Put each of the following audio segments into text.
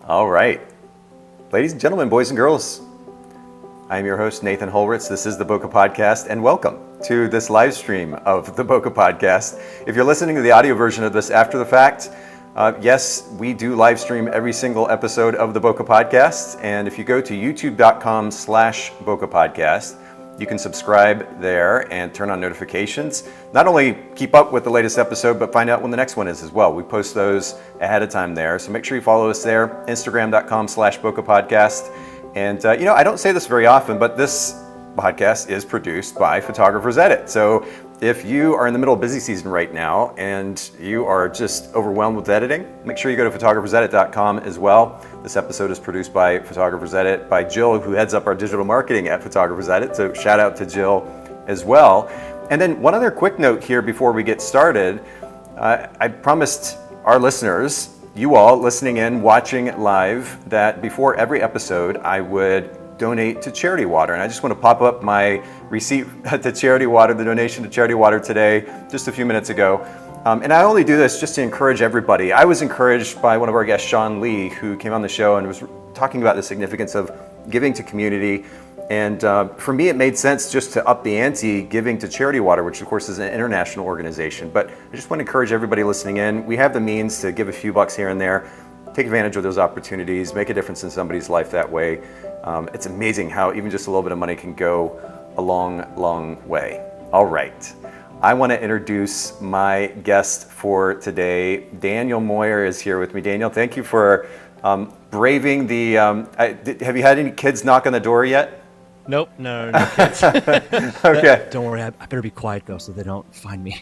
All right. Ladies and gentlemen, boys and girls, I am your host, Nathan Holritz. This is the Bokeh Podcast, and welcome to this live stream of the Bokeh Podcast. If you're listening to the audio version of this after the fact, yes, we do live stream every single episode of the Bokeh Podcast. And if you go to youtube.com/Bokeh Podcast, you can subscribe there and turn on notifications. Not only keep up with the latest episode, but find out when the next one is as well. We post those ahead of time there. So make sure you follow us there, instagram.com/Bokeh Podcast. And I don't say this very often, but this podcast is produced by Photographers Edit. So if you are in the middle of busy season right now and you are just overwhelmed with editing, make sure you go to photographersedit.com as well. This episode is produced by Photographers Edit, by Jill, who heads up our digital marketing at Photographers Edit. So shout out to Jill as well. And then one other quick note here before we get started. I promised our listeners, you all listening in, watching live, that before every episode I would donate to Charity Water. And I just want to pop up my receipt to Charity Water, the donation to Charity Water today, just a few minutes ago. And I only do this just to encourage everybody. I was encouraged by one of our guests, Sean Lee, who came on the show and was talking about the significance of giving to community. And for me, it made sense just to up the ante giving to Charity Water, which of course is an international organization. But I just want to encourage everybody listening in. We have the means to give a few bucks here and there. Take advantage of those opportunities, make a difference in somebody's life that way. It's amazing how even just a little bit of money can go a long, long way. All right. I want to introduce my guest for today. Daniel Moyer is here with me. Daniel, thank you for braving the... have you had any kids knock on the door yet? Nope, no kids. Okay. Don't worry, I better be quiet though so they don't find me.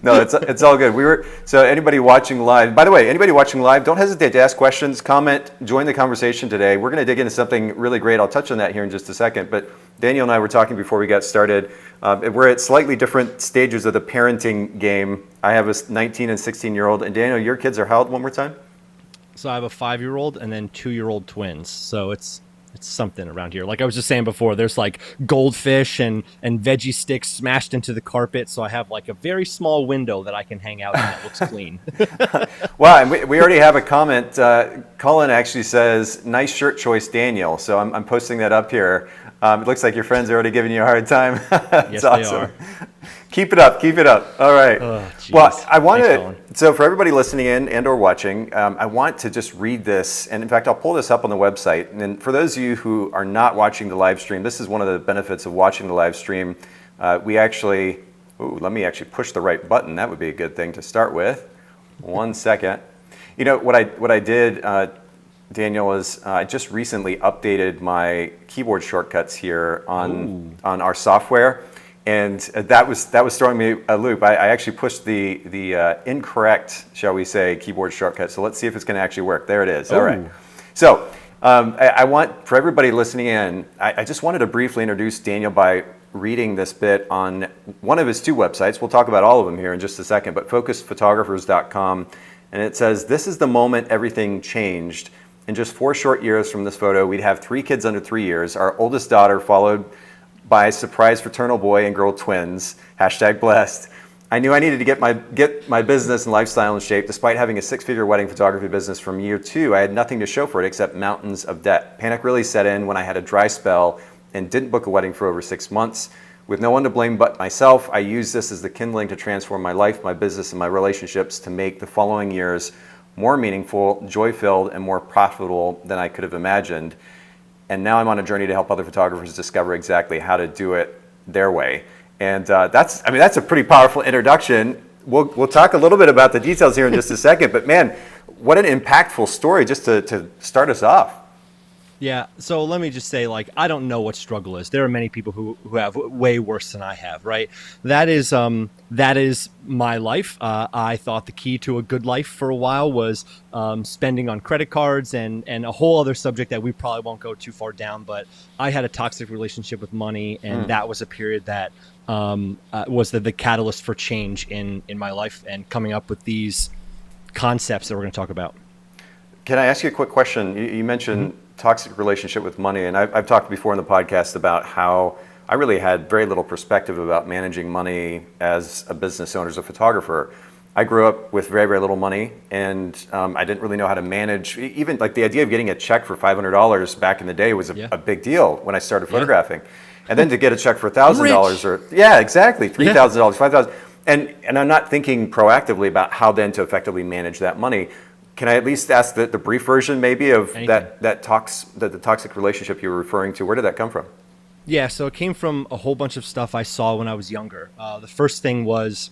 No, it's all good. So anybody watching live, by the way, anybody watching live, don't hesitate to ask questions, comment, join the conversation today. We're going to dig into something really great. I'll touch on that here in just a second. But Daniel and I were talking before we got started. We're at slightly different stages of the parenting game. I have a 19 and 16-year-old, and Daniel, your kids are how old one more time? So I have a 5-year-old and then 2-year-old twins. So it's something around here. Like I was just saying before, there's like goldfish and veggie sticks smashed into the carpet. So I have like a very small window that I can hang out in that looks clean. Wow, and we already have a comment. Colin actually says, "Nice shirt choice, Daniel." So I'm posting that up here. It looks like your friends are already giving you a hard time. Yes, awesome. They are. Keep it up. All right. Well, I want to, so for everybody listening in and or watching, I want to just read this. And in fact, I'll pull this up on the website. And for those of you who are not watching the live stream, this is one of the benefits of watching the live stream. Let me actually push the right button. That would be a good thing to start with. 1 second. You know, what I did, Daniel, is I just recently updated my keyboard shortcuts here on our software. And that was throwing me a loop. I actually pushed the incorrect, shall we say, keyboard shortcut. So let's see if it's going to actually work. There it is. All right. So I want, for everybody listening in, I just wanted to briefly introduce Daniel by reading this bit on one of his 2 websites. We'll talk about all of them here in just a second, but focusphotographers.com. And it says, "This is the moment everything changed. In just 4 short years from this photo, we'd have 3 kids under 3 years. Our oldest daughter followed by surprise fraternal boy and girl twins, #blessed. I knew I needed to get my business and lifestyle in shape. Despite having a 6-figure wedding photography business from year 2, I had nothing to show for it except mountains of debt. Panic really set in when I had a dry spell and didn't book a wedding for over 6 months. With no one to blame but myself, I used this as the kindling to transform my life, my business, and my relationships to make the following years more meaningful, joy-filled, and more profitable than I could have imagined. And now I'm on a journey to help other photographers discover exactly how to do it their way." And that's a pretty powerful introduction. We'll talk a little bit about the details here in just a second. But man, what an impactful story just to start us off. Yeah, so let me just say, like, I don't know what struggle is. There are many people who have way worse than I have, right? That is my life. I thought the key to a good life for a while was spending on credit cards and a whole other subject that we probably won't go too far down. But I had a toxic relationship with money, and that was a period that was the catalyst for change in my life and coming up with these concepts that we're going to talk about. Can I ask you a quick question? You mentioned toxic relationship with money, and I've talked before in the podcast about how I really had very little perspective about managing money as a business owner, as a photographer. I grew up with very, very little money, and I didn't really know how to manage. Even like the idea of getting a check for $500 back in the day was a big deal when I started photographing. And then to get a check for $1,000 or exactly $3,000, $5,000, and I'm not thinking proactively about how then to effectively manage that money. Can I at least ask the brief version maybe of the toxic relationship you were referring to? Where did that come from? Yeah, so it came from a whole bunch of stuff I saw when I was younger. The first thing was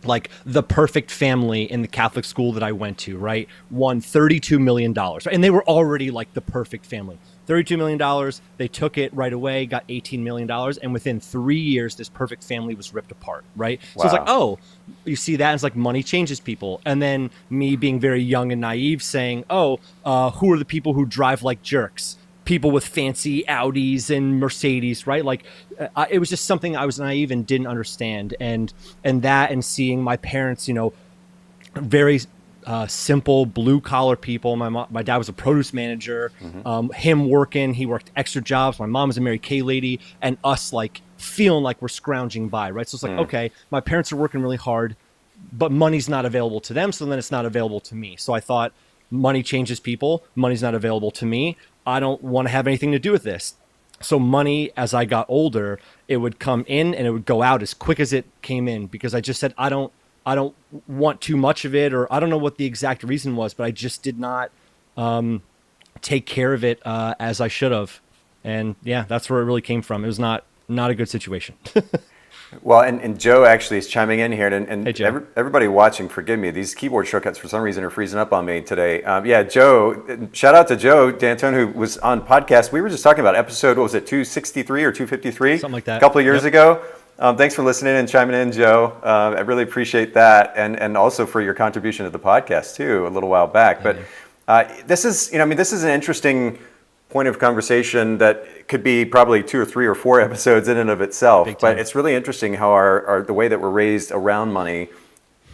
like the perfect family in the Catholic school that I went to, right? Won $32 million, right? And they were already like the perfect family. $32 million, they took it right away, got $18 million, and within 3 years, this perfect family was ripped apart, right? Wow. So it's like, oh, you see that, and it's like money changes people. And then me being very young and naive saying, who are the people who drive like jerks? People with fancy Audis and Mercedes, right? Like it was just something I was naive and didn't understand. And seeing my parents, very simple blue collar people. My dad was a produce manager, him working, he worked extra jobs. My mom was a Mary Kay lady, and us like feeling like we're scrounging by, right? So it's like, okay, my parents are working really hard, but money's not available to them. So then it's not available to me. So I thought money changes people. Money's not available to me. I don't want to have anything to do with this. So money, as I got older, it would come in and it would go out as quick as it came in, because I just said, I don't want too much of it, or I don't know what the exact reason was, but I just did not take care of it as I should have. And yeah, that's where it really came from. It was not a good situation. Well, and Joe actually is chiming in here, and hey, Joe. Everybody watching, forgive me, these keyboard shortcuts for some reason are freezing up on me today. Joe, shout out to Joe D'Antone, who was on podcast. We were just talking about episode, what was it, 263 or 253? Something like that. A couple of years ago. Thanks for listening and chiming in, Joe. I really appreciate that, and also for your contribution to the podcast too a little while back. But this is an interesting point of conversation that could be probably 2 or 3 or 4 episodes in and of itself. But it's really interesting how the way that we're raised around money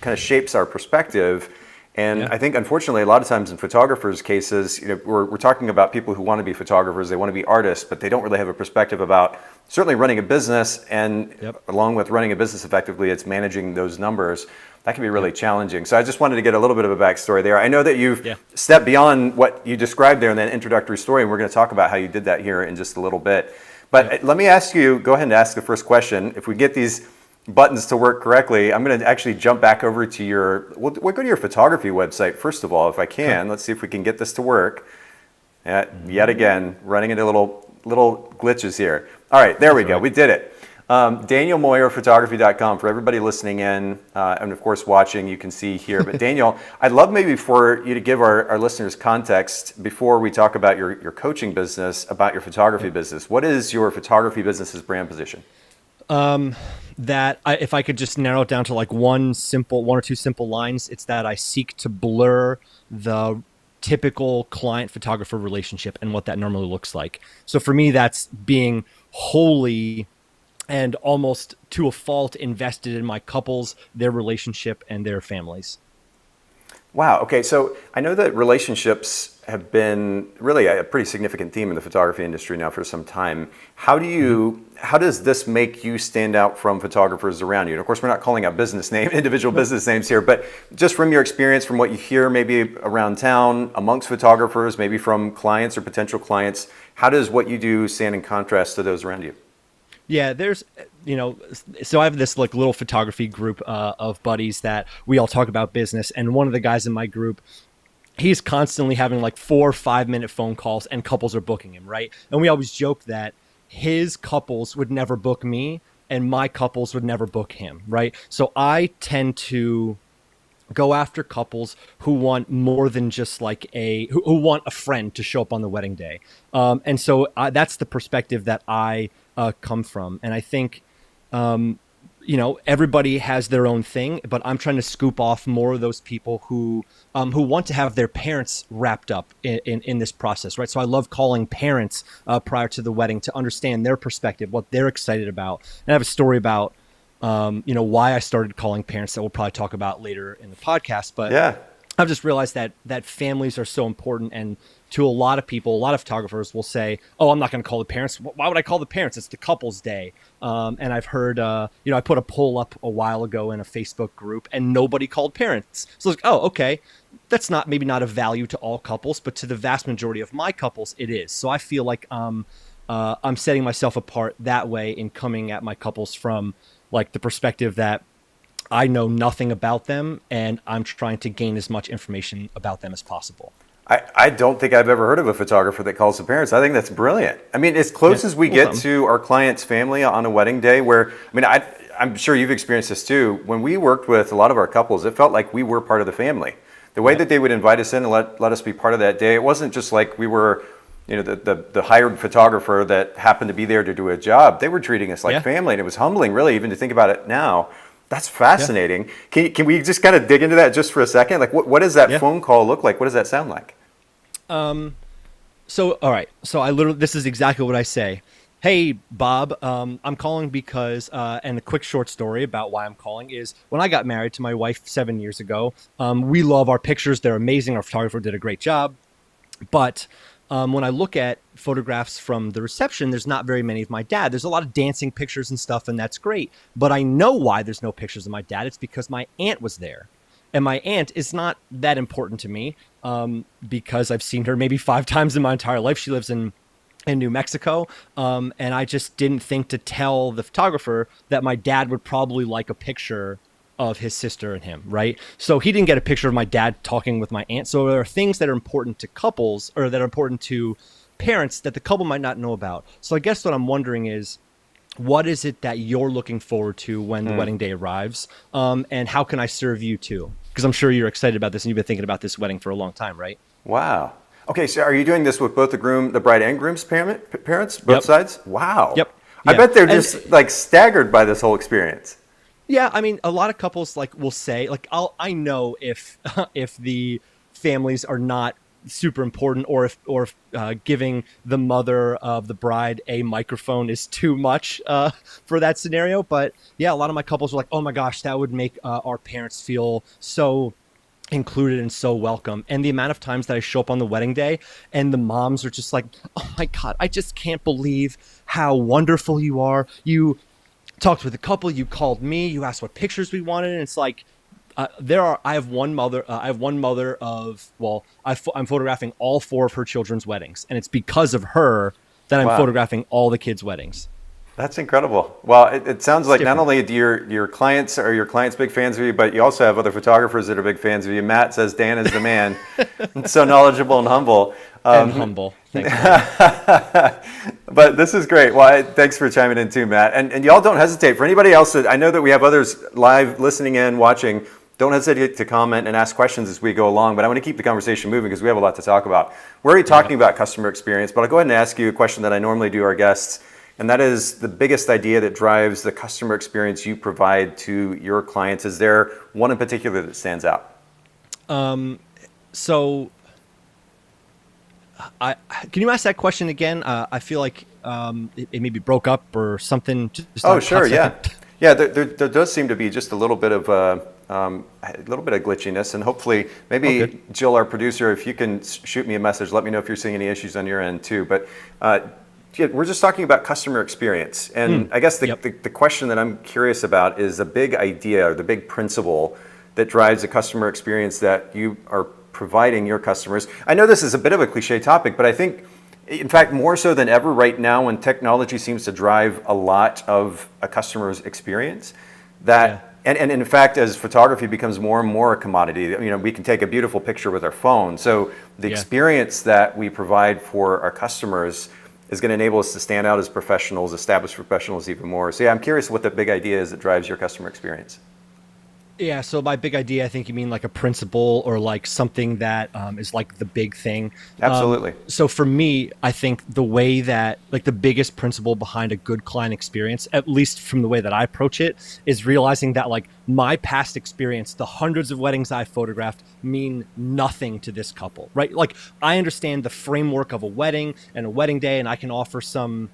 kind of shapes our perspective. And I think, unfortunately, a lot of times in photographers' cases, we're talking about people who want to be photographers, they want to be artists, but they don't really have a perspective about certainly running a business. And along with running a business effectively, it's managing those numbers. That can be really challenging. So I just wanted to get a little bit of a backstory there. I know that you've stepped beyond what you described there in that introductory story, and we're going to talk about how you did that here in just a little bit. But let me ask you, go ahead and ask the first question. If we get these buttons to work correctly, I'm going to actually jump back over to we'll go to your photography website first of all, if I can. Let's see if we can get this to work. Yet again, running into little glitches here. All right, there we go. We did it. Daniel Moyer, photography.com. For everybody listening in and of course watching, you can see here. But Daniel, I'd love maybe for you to give our listeners context before we talk about your coaching business, about your photography business. What is your photography business's brand position? If I could just narrow it down to like one or two simple lines, it's that I seek to blur the typical client photographer relationship and what that normally looks like. So for me, that's being wholly and almost to a fault invested in my couples, their relationship, and their families. Wow. Okay. So I know that relationships have been really a pretty significant theme in the photography industry now for some time. How does this make you stand out from photographers around you? And of course, we're not calling out individual business names here, but just from your experience, from what you hear maybe around town amongst photographers, maybe from clients or potential clients, how does what you do stand in contrast to those around you? Yeah, there's, so I have this like little photography group of buddies that we all talk about business. And one of the guys in my group, he's constantly having like 4 or 5 minute phone calls and couples are booking him, right? And we always joke that his couples would never book me and my couples would never book him, right? So I tend to go after couples who want more than just like who want a friend to show up on the wedding day. And so that's the perspective that I come from. And I think, everybody has their own thing, but I'm trying to scoop off more of those people who want to have their parents wrapped up in this process, right? So I love calling parents prior to the wedding to understand their perspective, what they're excited about. And I have a story about, why I started calling parents that we'll probably talk about later in the podcast. But I've just realized that families are so important, and to a lot of people, a lot of photographers will say, "Oh, I'm not going to call the parents. Why would I call the parents? It's the couple's day." And I've heard, I put a poll up a while ago in a Facebook group, and nobody called parents. So it's like, oh, okay, that's maybe not a value to all couples, but to the vast majority of my couples, it is. So I feel like I'm setting myself apart that way in coming at my couples from like the perspective that I know nothing about them, and I'm trying to gain as much information about them as possible. I don't think I've ever heard of a photographer that calls the parents. I think that's brilliant. I mean, as close as we get to our client's family on a wedding day, where, I mean, I'm sure you've experienced this too. When we worked with a lot of our couples, it felt like we were part of the family. The way that they would invite us in and let us be part of that day, it wasn't just like we were, the hired photographer that happened to be there to do a job. They were treating us like family, and it was humbling, really, even to think about it now. That's fascinating. Yeah. Can we just kind of dig into that just for a second? Like, what does that phone call look like? What does that sound like? So, all right. So this is exactly what I say. Hey, Bob, I'm calling because, and a quick short story about why I'm calling is when I got married to my wife 7 years ago, we love our pictures. They're amazing. Our photographer did a great job. But when I look at photographs from the reception, there's not very many of my dad. There's a lot of dancing pictures and stuff, and that's great. But I know why there's no pictures of my dad. It's because my aunt was there. And my aunt is not that important to me because I've seen her maybe 5 times in my entire life. She lives in New Mexico. And I just didn't think to tell the photographer that my dad would probably like a picture of his sister and him, right? So he didn't get a picture of my dad talking with my aunt. So there are things that are important to couples or that are important to parents that the couple might not know about. So I guess what I'm wondering is, what is it that you're looking forward to when the wedding day arrives? And how can I serve you too? Because I'm sure you're excited about this and you've been thinking about this wedding for a long time, right? Wow. Okay, so are you doing this with both the bride and groom's parents, both sides? Wow. Yep. I bet they're just like staggered by this whole experience. Yeah, I mean, a lot of couples will say, I know if if the families are not super important, or if giving the mother of the bride a microphone is too much for that scenario. But yeah, a lot of my couples were like, "Oh my gosh, that would make our parents feel so included and so welcome." And the amount of times that I show up on the wedding day and the moms are just like, "Oh my God, I just can't believe how wonderful you are. You talked with a couple, you called me, you asked what pictures we wanted." And it's like, I have one mother of, I'm photographing all 4 of her children's weddings. And it's because of her that I'm photographing all the kids' weddings. That's incredible. Well, it sounds like not only do your clients big fans of you, but you also have other photographers that are big fans of you. Matt says Dan is the man. So knowledgeable and humble. And humble. Thanks. But this is great. Well, thanks for chiming in too, Matt. And y'all don't hesitate. For anybody else, I know that we have others live listening in, watching. Don't hesitate to comment and ask questions as we go along, but I want to keep the conversation moving because we have a lot to talk about. We're already talking about customer experience, but I'll go ahead and ask you a question that I normally do our guests, and that is the biggest idea that drives the customer experience you provide to your clients. Is there one in particular that stands out? So can you ask that question again? I feel like it maybe broke up or something. Oh, sure, yeah. Yeah, there does seem to be just a little bit of glitchiness, and hopefully, maybe Jill, our producer, if you can shoot me a message, let me know if you're seeing any issues on your end too. But we're just talking about customer experience, and I guess the question that I'm curious about is the big idea or the big principle that drives the customer experience that you are providing your customers. I know this is a bit of a cliche topic, but I think, in fact, more so than ever right now, when technology seems to drive a lot of a customer's experience, and in fact, as photography becomes more and more a commodity, we can take a beautiful picture with our phone. So the experience that we provide for our customers is going to enable us to stand out as professionals, established professionals even more. So yeah, I'm curious what the big idea is that drives your customer experience. Yeah, so by big idea, I think you mean like a principle or like something that is like the big thing. Absolutely. So for me, I think the way that, like, the biggest principle behind a good client experience, at least from the way that I approach it, is realizing that, like, my past experience, the hundreds of weddings I photographed, mean nothing to this couple, right? Like, I understand the framework of a wedding and a wedding day, and I can offer some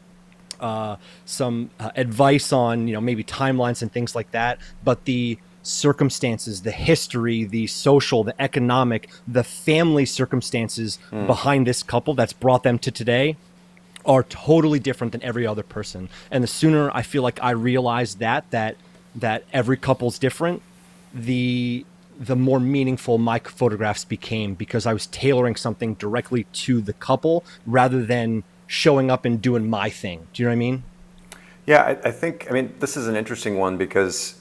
advice on, maybe timelines and things like that. But the circumstances, the history, the social, the economic, the family circumstances behind this couple that's brought them to today are totally different than every other person. And the sooner I feel like I realize that every couple's different, the more meaningful my photographs became, because I was tailoring something directly to the couple rather than showing up and doing my thing. Do you know what I mean? Yeah, I mean, this is an interesting one because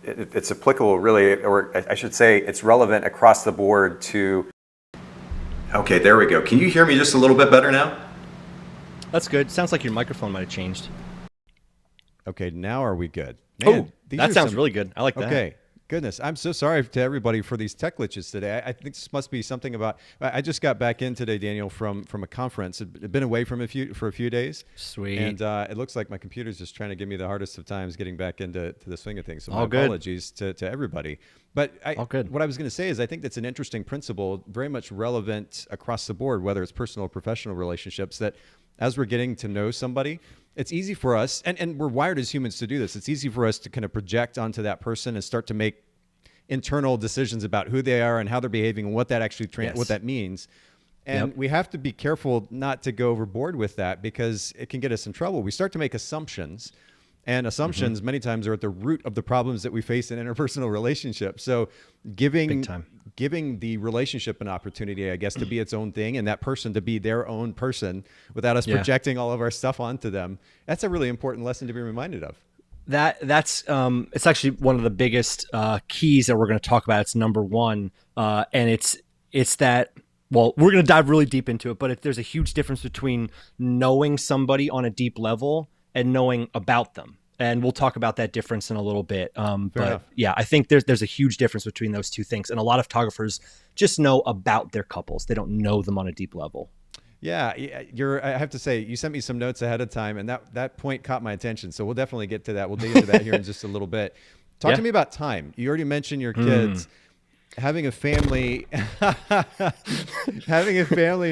it's applicable really, or I should say it's relevant across the board to... Okay, there we go. Can you hear me just a little bit better now? That's good. Sounds like your microphone might have changed. Okay, now are we good? Man, that sounds really good. I like that. Okay, goodness. I'm so sorry to everybody for these tech glitches today. I think this must be something about... I just got back in today, Daniel, from a conference. I'd been away for a few days. Sweet. And it looks like my computer's just trying to give me the hardest of times getting back into the swing of things. So my apologies to everybody. But what I was going to say is I think that's an interesting principle, very much relevant across the board, whether it's personal or professional relationships, that as we're getting to know somebody, it's easy for us, and we're wired as humans to do this, it's easy for us to kind of project onto that person and start to make internal decisions about who they are and how they're behaving and what that actually what that means. And we have to be careful not to go overboard with that, because it can get us in trouble. We start to make assumptions, and assumptions many times are at the root of the problems that we face in interpersonal relationships. So giving the relationship an opportunity, I guess, to be its own thing, and that person to be their own person without us projecting all of our stuff onto them, that's a really important lesson to be reminded of. That's it's actually one of the biggest keys that we're going to talk about. It's number one, and it's that. Well, we're going to dive really deep into it, but there's a huge difference between knowing somebody on a deep level and knowing about them. And we'll talk about that difference in a little bit. But yeah, I think there's a huge difference between those two things. And a lot of photographers just know about their couples. They don't know them on a deep level. Yeah, I have to say, you sent me some notes ahead of time, and that point caught my attention. So we'll definitely get to that. We'll dig into that here in just a little bit. Talk to me about time. You already mentioned your kids. Having a family, and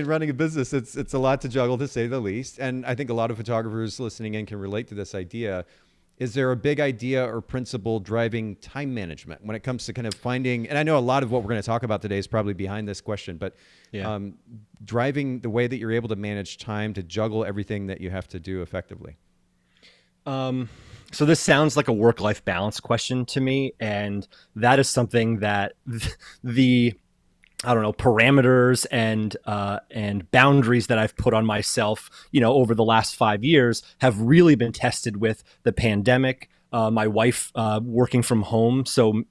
running a business, it's a lot to juggle, to say the least. And I think a lot of photographers listening in can relate to this idea. Is there a big idea or principle driving time management when it comes to kind of finding, and I know a lot of what we're going to talk about today is probably behind this question, but driving the way that you're able to manage time to juggle everything that you have to do effectively? So this sounds like a work-life balance question to me, and that is something that the parameters and boundaries that I've put on myself, over the last 5 years have really been tested with the pandemic. My wife working from home,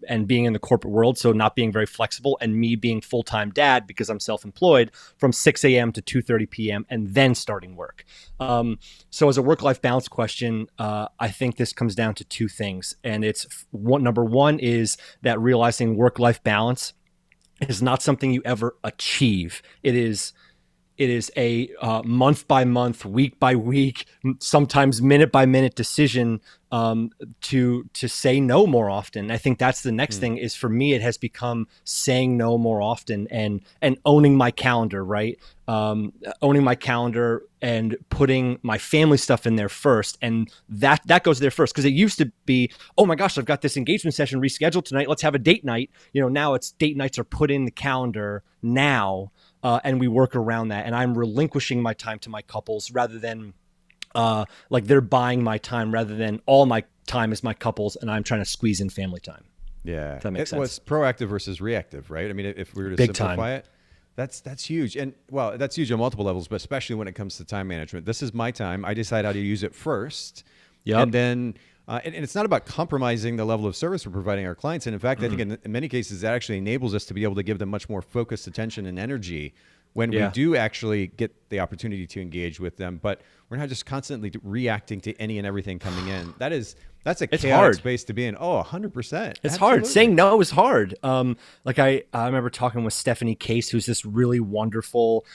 and being in the corporate world, so not being very flexible, and me being full-time dad because I'm self-employed from 6 a.m. to 2:30 p.m. and then starting work. So as a work-life balance question, I think this comes down to two things, and number one is that realizing work-life balance is not something you ever achieve. It is a month by month, week by week, sometimes minute by minute decision to say no more often. I think that's the next thing. Is for me, it has become saying no more often and owning my calendar, right? Owning my calendar and putting my family stuff in there first, and that goes there first, because it used to be, oh my gosh, I've got this engagement session rescheduled tonight. Let's have a date night. Now it's date nights are put in the calendar now. And we work around that, and I'm relinquishing my time to my couples rather than like they're buying my time, rather than all my time is my couples and I'm trying to squeeze in family time. Yeah. If that makes sense. It was proactive versus reactive, right? I mean, if we were to Big simplify it, that's huge. And well, that's huge on multiple levels, but especially when it comes to time management. This is my time. I decide how to use it first. And then and it's not about compromising the level of service we're providing our clients. And in fact, I think in many cases, that actually enables us to be able to give them much more focused attention and energy when we do actually get the opportunity to engage with them. But we're not just constantly reacting to any and everything coming in. That's a chaotic space to be in. Oh, 100%. It's Absolutely. hard. Saying no is hard. Like I remember talking with Stephanie Case, who's this really wonderful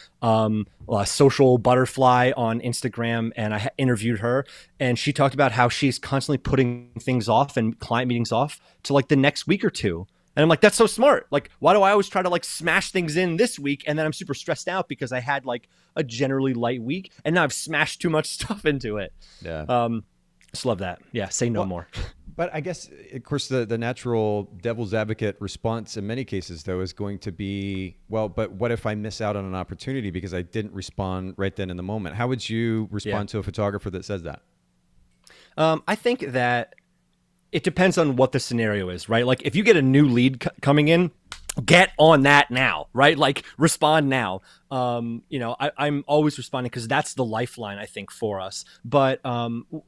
social butterfly on Instagram, and I interviewed her, and she talked about how she's constantly putting things off and client meetings off to like the next week or two. And I'm like, that's so smart. Like, why do I always try to like smash things in this week? And then I'm super stressed out because I had like a generally light week, and now I've smashed too much stuff into it. Yeah. Just love that. Yeah. Say no more. But I guess, of course, the natural devil's advocate response in many cases, though, is going to be, well, but what if I miss out on an opportunity because I didn't respond right then in the moment? How would you respond to a photographer that says that? I think that it depends on what the scenario is, right? Like if you get a new lead coming in, get on that now, right? Like respond now. I'm always responding because that's the lifeline, I think, for us. But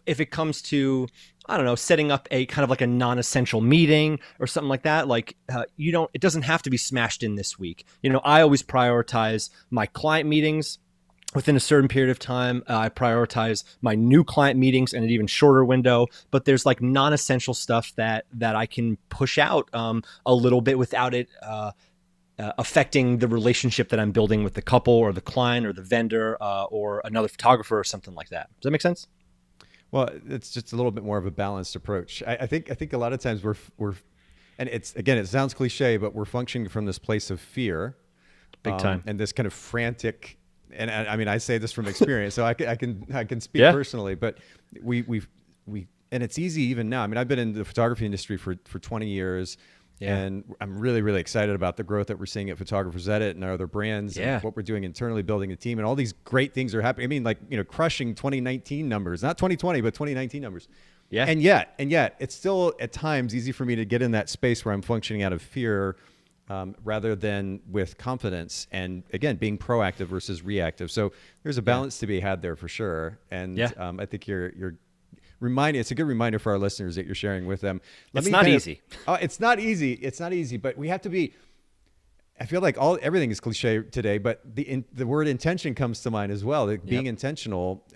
if it comes to, I don't know, setting up a kind of like a non-essential meeting or something like that, like it doesn't have to be smashed in this week. I always prioritize my client meetings within a certain period of time. I prioritize my new client meetings in an even shorter window, but there's like non-essential stuff that I can push out a little bit without it affecting the relationship that I'm building with the couple or the client or the vendor or another photographer or something like that. Does that make sense? Well, it's just a little bit more of a balanced approach. I think a lot of times we're, and it sounds cliche, but we're functioning from this place of fear, big time, and this kind of frantic. And I mean, I say this from experience, so I can speak personally. But we and it's easy even now. I mean, I've been in the photography industry for 20 years, and I'm really, really excited about the growth that we're seeing at Photographers Edit and our other brands, and what we're doing internally, building a team, and all these great things are happening. I mean, like crushing 2019 numbers, not 2020, but 2019 numbers. Yeah. And yet, it's still at times easy for me to get in that space where I'm functioning out of fear. Rather than with confidence, and again, being proactive versus reactive. So there's a balance to be had there for sure. And I think you're reminding. It's a good reminder for our listeners that you're sharing with them. It's not easy. It's not easy. It's not easy. But we have to be. I feel like everything is cliche today, but the word intention comes to mind as well. Like being intentional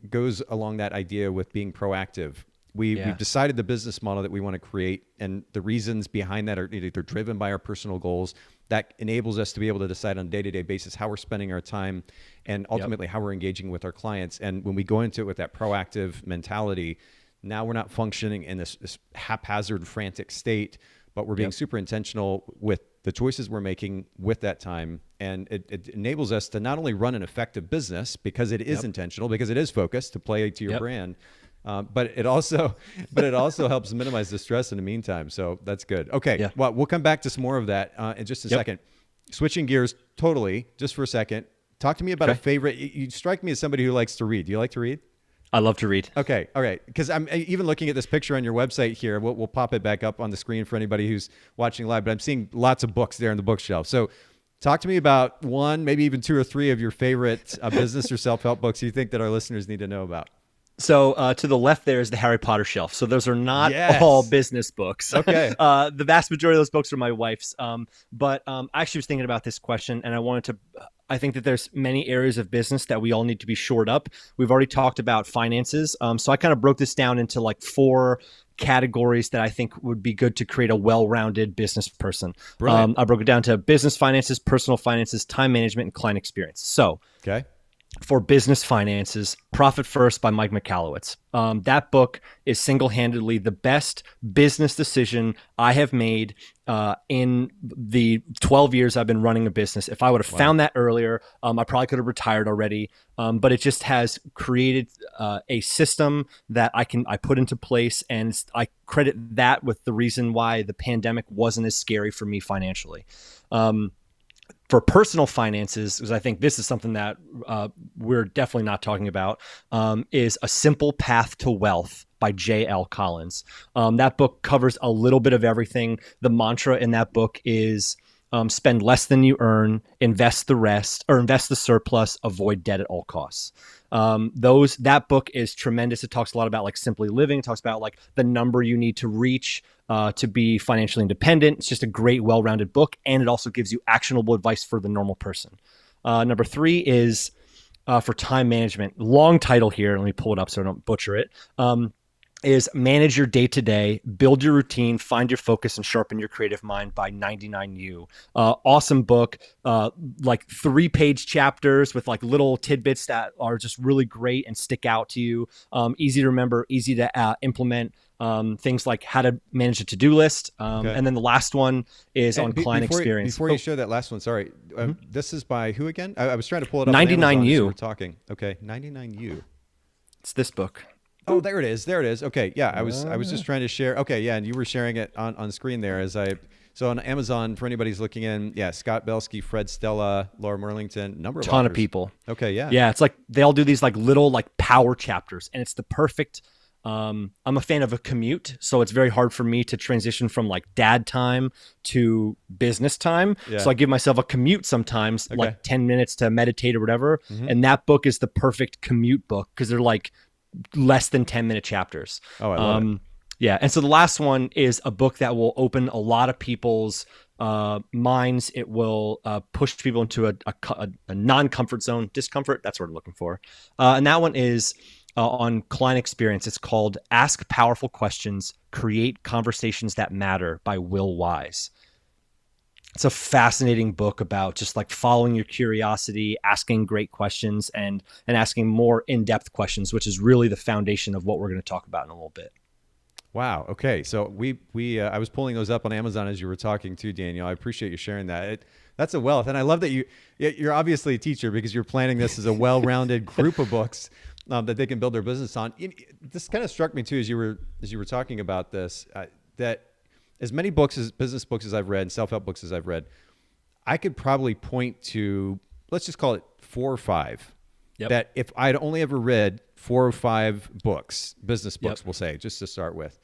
goes along that idea with being proactive. We've decided the business model that we want to create, and the reasons behind that are either driven by our personal goals. That enables us to be able to decide on a day-to-day basis how we're spending our time and ultimately how we're engaging with our clients. And when we go into it with that proactive mentality, now we're not functioning in this haphazard, frantic state, but we're being super intentional with the choices we're making with that time. And it enables us to not only run an effective business because it is intentional, because it is focused to play to your brand, but it also helps minimize the stress in the meantime. So that's good. Okay. Yeah. Well, we'll come back to some more of that in just a second. Switching gears totally, just for a second. Talk to me about a favorite. You strike me as somebody who likes to read. Do you like to read? I love to read. Okay. All right. Because I'm even looking at this picture on your website here. We'll pop it back up on the screen for anybody who's watching live, but I'm seeing lots of books there in the bookshelf. So talk to me about one, maybe even two or three of your favorite business or self-help books you think that our listeners need to know about. So to the left there is the Harry Potter shelf. So those are not all business books. Okay. The vast majority of those books are my wife's. But I actually was thinking about this question, and I think that there's many areas of business that we all need to be shored up. We've already talked about finances. So I kind of broke this down into like 4 categories that I think would be good to create a well-rounded business person. I broke it down to business finances, personal finances, time management, and client experience. So for business finances, Profit First by Mike Michalowicz. That book is single-handedly the best business decision I have made in the 12 years I've been running a business. If I would have found that earlier, I probably could have retired already. But it just has created a system that I put into place, and I credit that with the reason why the pandemic wasn't as scary for me financially. For personal finances, because I think this is something that we're definitely not talking about, is A Simple Path to Wealth by J.L. Collins. That book covers a little bit of everything. The mantra in that book is spend less than you earn, invest the surplus, avoid debt at all costs. That book is tremendous. It talks a lot about like simply living. It talks about like the number you need to reach to be financially independent. It's just a great, well-rounded book, and it also gives you actionable advice for the normal person. Number 3 is for time management. Long title here. Let me pull it up so I don't butcher it. Is Manage Your Day-to-Day, Build Your Routine, Find Your Focus, and Sharpen Your Creative Mind by 99U. Awesome book, like 3-page chapters with like little tidbits that are just really great and stick out to you. Easy to remember, easy to implement. Things like how to manage a to-do list. And then the last one is on client experience. Before you show that last one, sorry. This is by who again? I was trying to pull it up. 99U. We're talking. Okay, 99U. It's this book. Oh, there it is. There it is. Okay. Yeah. I was just trying to share. Okay. Yeah. And you were sharing it on screen there so on Amazon, for anybody who's looking in, yeah, Scott Belsky, Fred Stella, Laura Merlington, number of ton authors. of people. Okay. Yeah. Yeah. It's like, they all do these like little like power chapters, and it's the perfect, I'm a fan of a commute. So it's very hard for me to transition from like dad time to business time. Yeah. So I give myself a commute sometimes, like 10 minutes to meditate or whatever. Mm-hmm. And that book is the perfect commute book, because they're like less than 10-minute chapters. Oh, I love it. Yeah. And so the last one is a book that will open a lot of people's minds. It will push people into a non-comfort zone, discomfort. That's what I'm looking for. And that one is on client experience. It's called Ask Powerful Questions, Create Conversations That Matter by Will Wise. It's a fascinating book about just like following your curiosity, asking great questions, and asking more in-depth questions, which is really the foundation of what we're going to talk about in a little bit. Wow. Okay. So I was pulling those up on Amazon as you were talking to Daniel. I appreciate you sharing that. That's a wealth. And I love that you're obviously a teacher, because you're planning this as a well-rounded group of books that they can build their business on. This kind of struck me too, as you were talking about this, that as many business books as I've read, self-help books as I've read, I could probably point to, let's just call it 4 or 5. Yep. That if I'd only ever read 4 or 5 books, business books, we'll say, just to start with,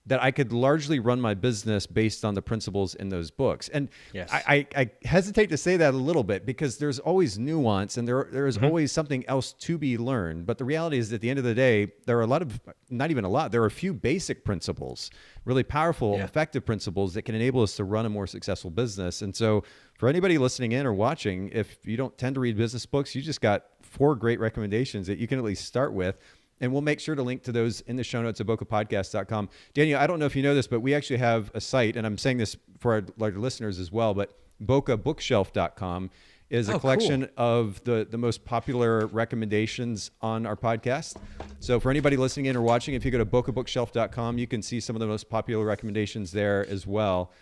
that I could largely run my business based on the principles in those books. And yes. I hesitate to say that a little bit, because there's always nuance, and there is always something else to be learned. But the reality is, at the end of the day, there are there are a few basic principles, really powerful, effective principles that can enable us to run a more successful business. And so for anybody listening in or watching, if you don't tend to read business books, you just got 4 great recommendations that you can at least start with. And we'll make sure to link to those in the show notes at bokehpodcast.com. Daniel, I don't know if you know this, but we actually have a site, and I'm saying this for our larger listeners as well, but bokehbookshelf.com is a collection of the most popular recommendations on our podcast. So for anybody listening in or watching, if you go to bokehbookshelf.com, you can see some of the most popular recommendations there as well.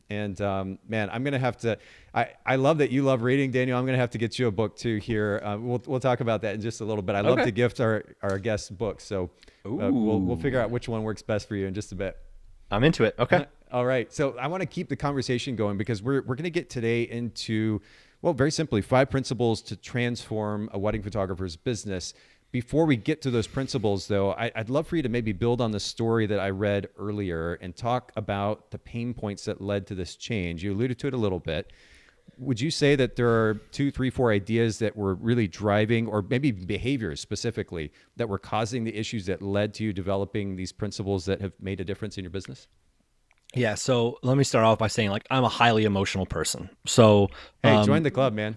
And man, I'm going to have to, I love that you love reading, Daniel. I'm going to have to get you a book too here. We'll talk about that in just a little bit. I love to gift our guests books. So we'll figure out which one works best for you in just a bit. I'm into it. Okay. All right. So I want to keep the conversation going, because we're going to get today into, well, very simply, 5 principles to transform a wedding photographer's business. Before we get to those principles, though, I'd love for you to maybe build on the story that I read earlier and talk about the pain points that led to this change. You alluded to it a little bit. Would you say that there are 2, 3, 4 ideas that were really driving, or maybe behaviors specifically, that were causing the issues that led to you developing these principles that have made a difference in your business? Yeah. So let me start off by saying, like, I'm a highly emotional person. So hey, join the club, man.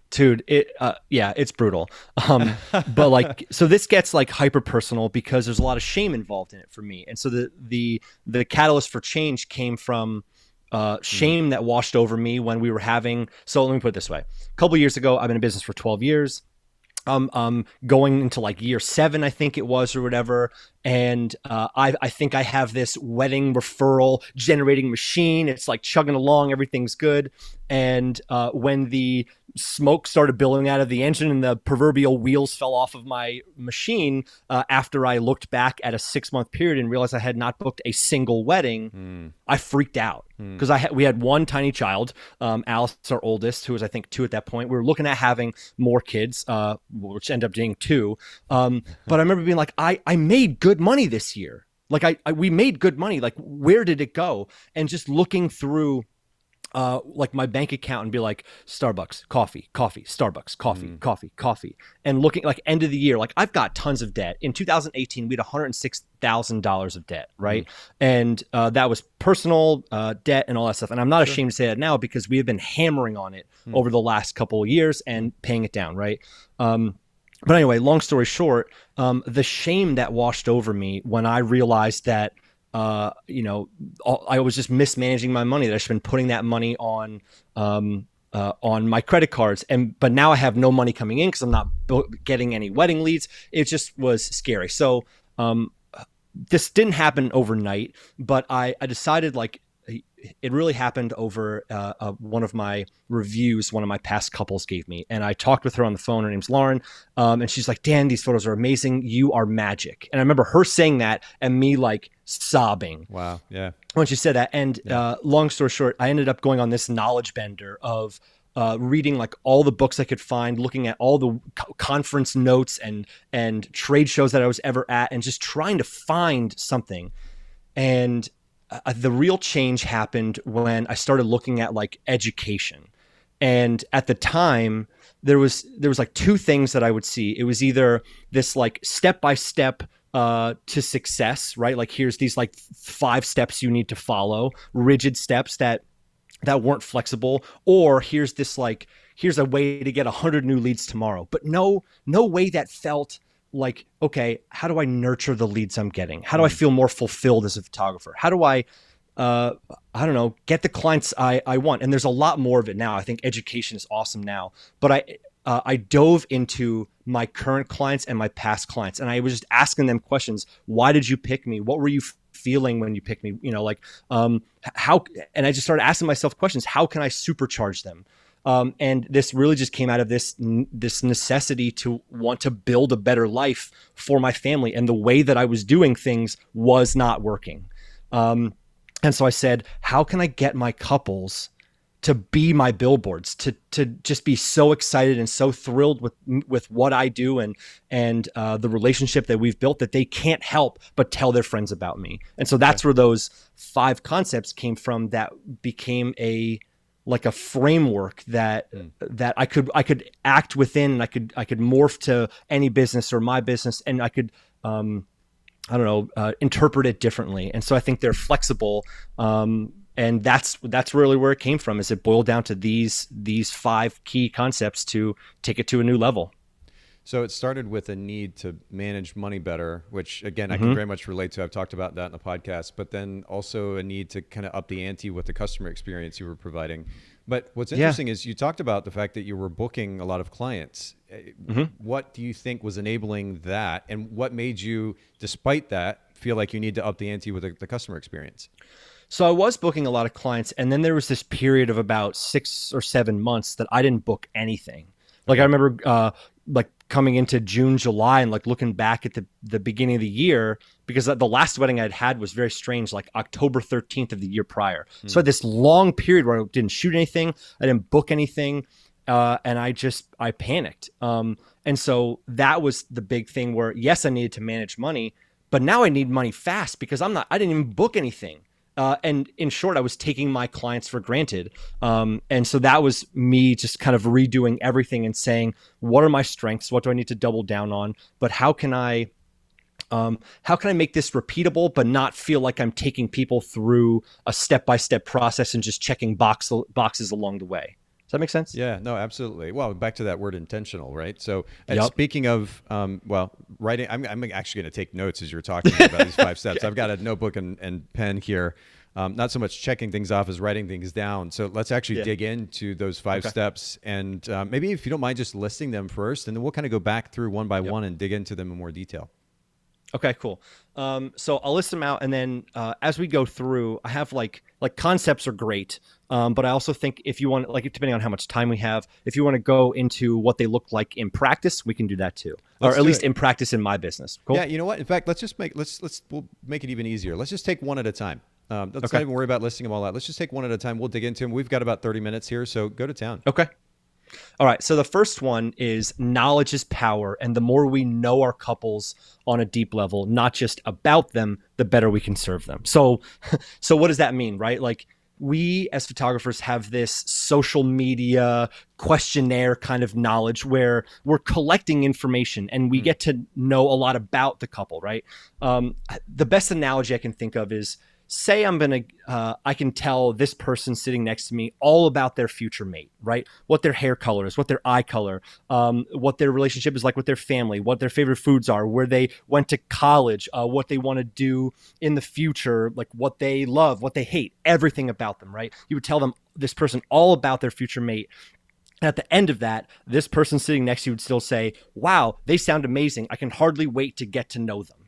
Dude, it's brutal. But like, so this gets like hyper personal, because there's a lot of shame involved in it for me. And so the catalyst for change came from shame that washed over me when we were having, so let me put it this way. A couple of years ago, I've been in business for 12 years. Going into like year 7, I think it was, or whatever. And I think I have this wedding referral generating machine. It's like chugging along, everything's good. And when the smoke started billowing out of the engine and the proverbial wheels fell off of my machine, after I looked back at a 6-month period and realized I had not booked a single wedding, I freaked out, because we had one tiny child, Alice, our oldest, who was I think 2 at that point. We were looking at having more kids, which ended up being 2. But I remember being like, I made good money this year. Like we made good money. Like, where did it go? And just looking through like my bank account and be like, Starbucks, coffee, Starbucks, coffee. And looking like end of the year, like I've got tons of debt. In 2018, we had $106,000 of debt, right? And that was personal debt and all that stuff. And I'm not ashamed to say that now, because we have been hammering on it over the last couple of years and paying it down, right? But anyway, long story short, the shame that washed over me when I realized that I was just mismanaging my money, that I should have been putting that money on my credit cards. But now I have no money coming in because I'm not getting any wedding leads. It just was scary. So this didn't happen overnight, but I decided, like, it really happened over one of my reviews one of my past couples gave me. And I talked with her on the phone. Her name's Lauren. And she's like, Dan, these photos are amazing. You are magic. And I remember her saying that and me like sobbing. Wow. Yeah. When she said that. And long story short, I ended up going on this knowledge bender of reading like all the books I could find, looking at all the conference notes and trade shows that I was ever at, and just trying to find something. And the real change happened when I started looking at like education. And at the time, there was like two things that I would see. It was either this like step-by-step to success, right? Like here's these like 5 steps you need to follow, rigid steps that weren't flexible, or here's a way to get 100 new leads tomorrow. But no way that felt like, okay, how do I nurture the leads I'm getting? How do I feel more fulfilled as a photographer? How do I don't know, get the clients I want? And there's a lot more of it now. I think education is awesome now, but I dove into my current clients and my past clients, and I was just asking them questions. Why did you pick me? What were you feeling when you picked me? You know, like how? And I just started asking myself questions. How can I supercharge them? And this really just came out of this necessity to want to build a better life for my family. And the way that I was doing things was not working. And so I said, how can I get my couples to be my billboards, to just be so excited and so thrilled with what I do and the relationship that we've built that they can't help but tell their friends about me. And so that's where those 5 concepts came from. That became a framework that I could act within, and I could morph to any business or my business, and I could interpret it differently. And so I think they're flexible. And that's really where it came from, is it boiled down to these 5 key concepts to take it to a new level. So it started with a need to manage money better, which again, I can very much relate to. I've talked about that in the podcast, but then also a need to kind of up the ante with the customer experience you were providing. But what's interesting is you talked about the fact that you were booking a lot of clients. What do you think was enabling that? And what made you, despite that, feel like you need to up the ante with the customer experience? So I was booking a lot of clients, and then there was this period of about 6 or 7 months that I didn't book anything. Like I remember coming into June, July, and like looking back at the beginning of the year, because the last wedding I'd had was very strange, like October 13th of the year prior. So I had this long period where I didn't shoot anything, I didn't book anything, and I panicked. And so that was the big thing where, yes, I needed to manage money, but now I need money fast because I didn't even book anything. And in short, I was taking my clients for granted. And so that was me just kind of redoing everything and saying, what are my strengths? What do I need to double down on? But how can I make this repeatable, but not feel like I'm taking people through a step-by-step process and just checking boxes along the way? Does that make sense? Yeah, no, absolutely. Well, back to that word intentional, right? So speaking of, writing, I'm actually going to take notes as you're talking about these 5 steps. Okay. I've got a notebook and pen here. Not so much checking things off as writing things down. So let's actually dig into those 5 steps. And maybe if you don't mind just listing them first, and then we'll kind of go back through one by one and dig into them in more detail. Okay, cool. So I'll list them out, and then as we go through, I have like concepts are great, but I also think if you want, like depending on how much time we have, if you want to go into what they look like in practice, we can do that too, or at least in practice in my business. Cool. Yeah, you know what? In fact, we'll make it even easier. Let's just take one at a time. Let's not even worry about listing them all out. Let's just take one at a time. We'll dig into them. We've got about 30 minutes here, so go to town. Okay. All right. So the first one is knowledge is power. And the more we know our couples on a deep level, not just about them, the better we can serve them. So what does that mean, right? Like we as photographers have this social media questionnaire kind of knowledge where we're collecting information and we get to know a lot about the couple, right? The best analogy I can think of is, say I can tell this person sitting next to me all about their future mate, right? What their hair color is, what their eye color, what their relationship is like with their family, what their favorite foods are, where they went to college, what they want to do in the future, like what they love, what they hate, everything about them, right? You would tell this person all about their future mate. And at the end of that, this person sitting next to you would still say, wow, they sound amazing. I can hardly wait to get to know them,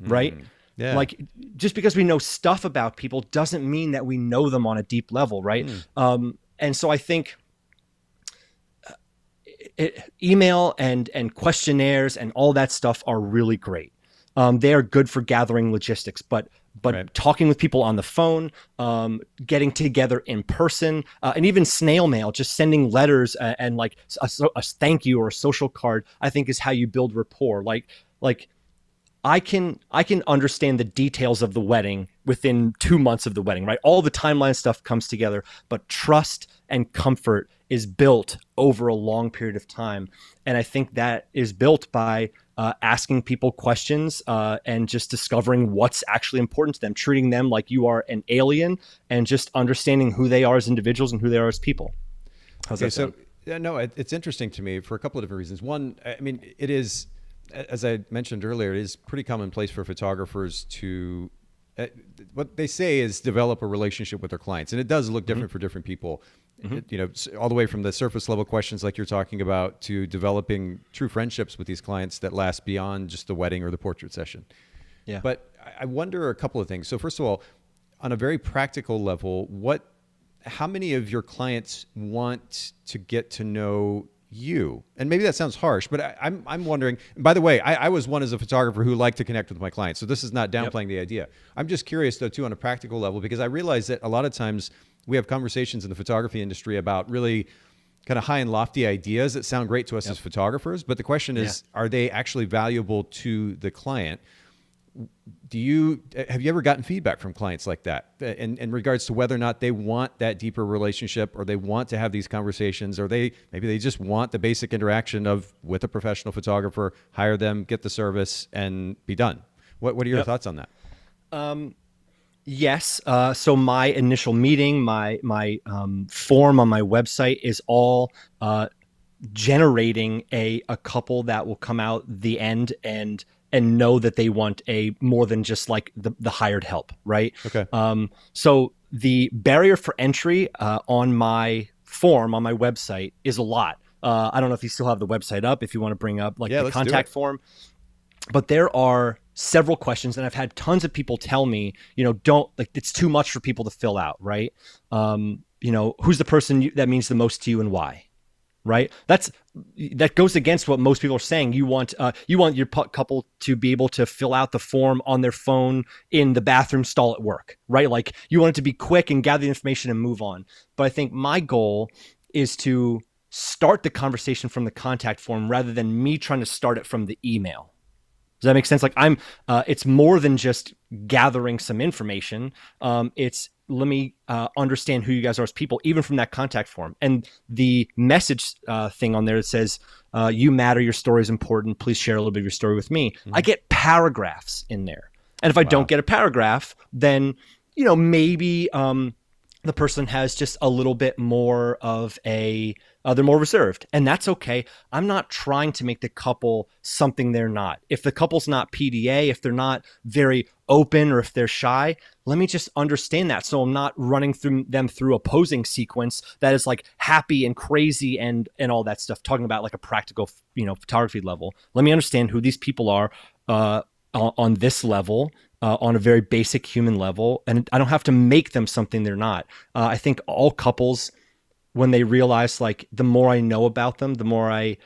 right? Yeah. Like, just because we know stuff about people doesn't mean that we know them on a deep level, right? And so I think email and questionnaires and all that stuff are really great. They are good for gathering logistics, but Right. talking with people on the phone, getting together in person, and even snail mail, just sending letters and like a thank you or a social card, I think is how you build rapport. Like I can understand the details of the wedding within 2 months of the wedding, right? All the timeline stuff comes together, but trust and comfort is built over a long period of time. And I think that is built by asking people questions and just discovering what's actually important to them, treating them like you are an alien, and just understanding who they are as individuals and who they are as people. How's that sound? So, no, it's interesting to me for a couple of different reasons. One, I mean, it is, as I mentioned earlier, it is pretty commonplace for photographers to, what they say is develop a relationship with their clients. And it does look different for different people. You know, all the way from the surface level questions like you're talking about to developing true friendships with these clients that last beyond just the wedding or the portrait session. Yeah. But I wonder a couple of things. So first of all, on a very practical level, how many of your clients want to get to know you? And maybe that sounds harsh, but I'm wondering, and by the way, I was one as a photographer who liked to connect with my clients. So this is not downplaying the idea. I'm just curious though, too, on a practical level, because I realize that a lot of times we have conversations in the photography industry about really kind of high and lofty ideas that sound great to us as photographers. But the question is, are they actually valuable to the client? Have you ever gotten feedback from clients like that in regards to whether or not they want that deeper relationship, or they want to have these conversations, or maybe they just want the basic interaction with a professional photographer, hire them, get the service, and be done? What are your thoughts on that? Yes. So my initial meeting, my form on my website is all generating a couple that will come out the end and know that they want a more than just like the hired help, right? Okay. So the barrier for entry on my form on my website is a lot. I don't know if you still have the website up, if you want to bring up like the contact form, but there are several questions, and I've had tons of people tell me, it's too much for people to fill out, right? Who's the person that means the most to you and why? Right. That goes against what most people are saying. You want your couple to be able to fill out the form on their phone in the bathroom stall at work, right? Like you want it to be quick and gather the information and move on. But I think my goal is to start the conversation from the contact form rather than me trying to start it from the email. Does that make sense? Like it's more than just gathering some information. It's let me understand who you guys are as people, even from that contact form. And the message thing on there that says, you matter, your story is important, please share a little bit of your story with me. Mm-hmm. I get paragraphs in there. And if I don't get a paragraph, then, maybe the person has just a little bit more of they're more reserved, and that's okay. I'm not trying to make the couple something they're not. If the couple's not PDA, if they're not very open, or if they're shy, let me just understand that. So I'm not running them through a posing sequence that is like happy and crazy and all that stuff, talking about like a practical, photography level. Let me understand who these people are on this level, on a very basic human level. And I don't have to make them something they're not. I think all couples, when they realize like the more I know about them, the more I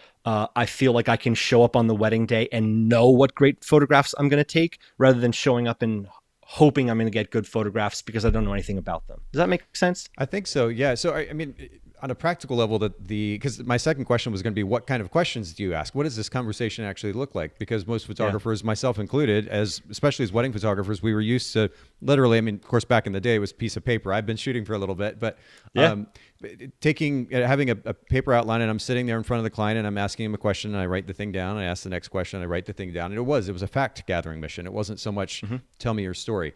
feel like I can show up on the wedding day and know what great photographs I'm going to take, rather than showing up and hoping I'm going to get good photographs because I don't know anything about them. Does that make sense? I think so. Yeah. So I mean, on a practical level, because my second question was going to be, what kind of questions do you ask? What does this conversation actually look like? Because most photographers, myself included, especially as wedding photographers, we were used to literally, I mean, of course, back in the day, it was a piece of paper. I've been shooting for a little bit, but having a paper outline, and I'm sitting there in front of the client and I'm asking him a question, and I write the thing down. I ask the next question, I write the thing down. And it was a fact gathering mission. It wasn't so much tell me your story.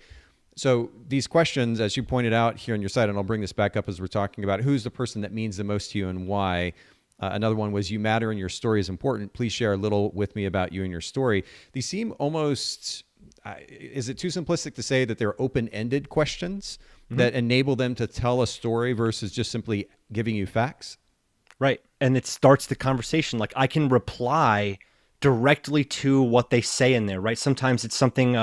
So these questions, as you pointed out here on your site, and I'll bring this back up as we're talking about who's the person that means the most to you and why. Another one was, you matter and your story is important. Please share a little with me about you and your story. These seem almost, is it too simplistic to say that they're open-ended questions that enable them to tell a story versus just simply giving you facts? Right. And it starts the conversation. Like I can reply directly to what they say in there, right? Sometimes it's something,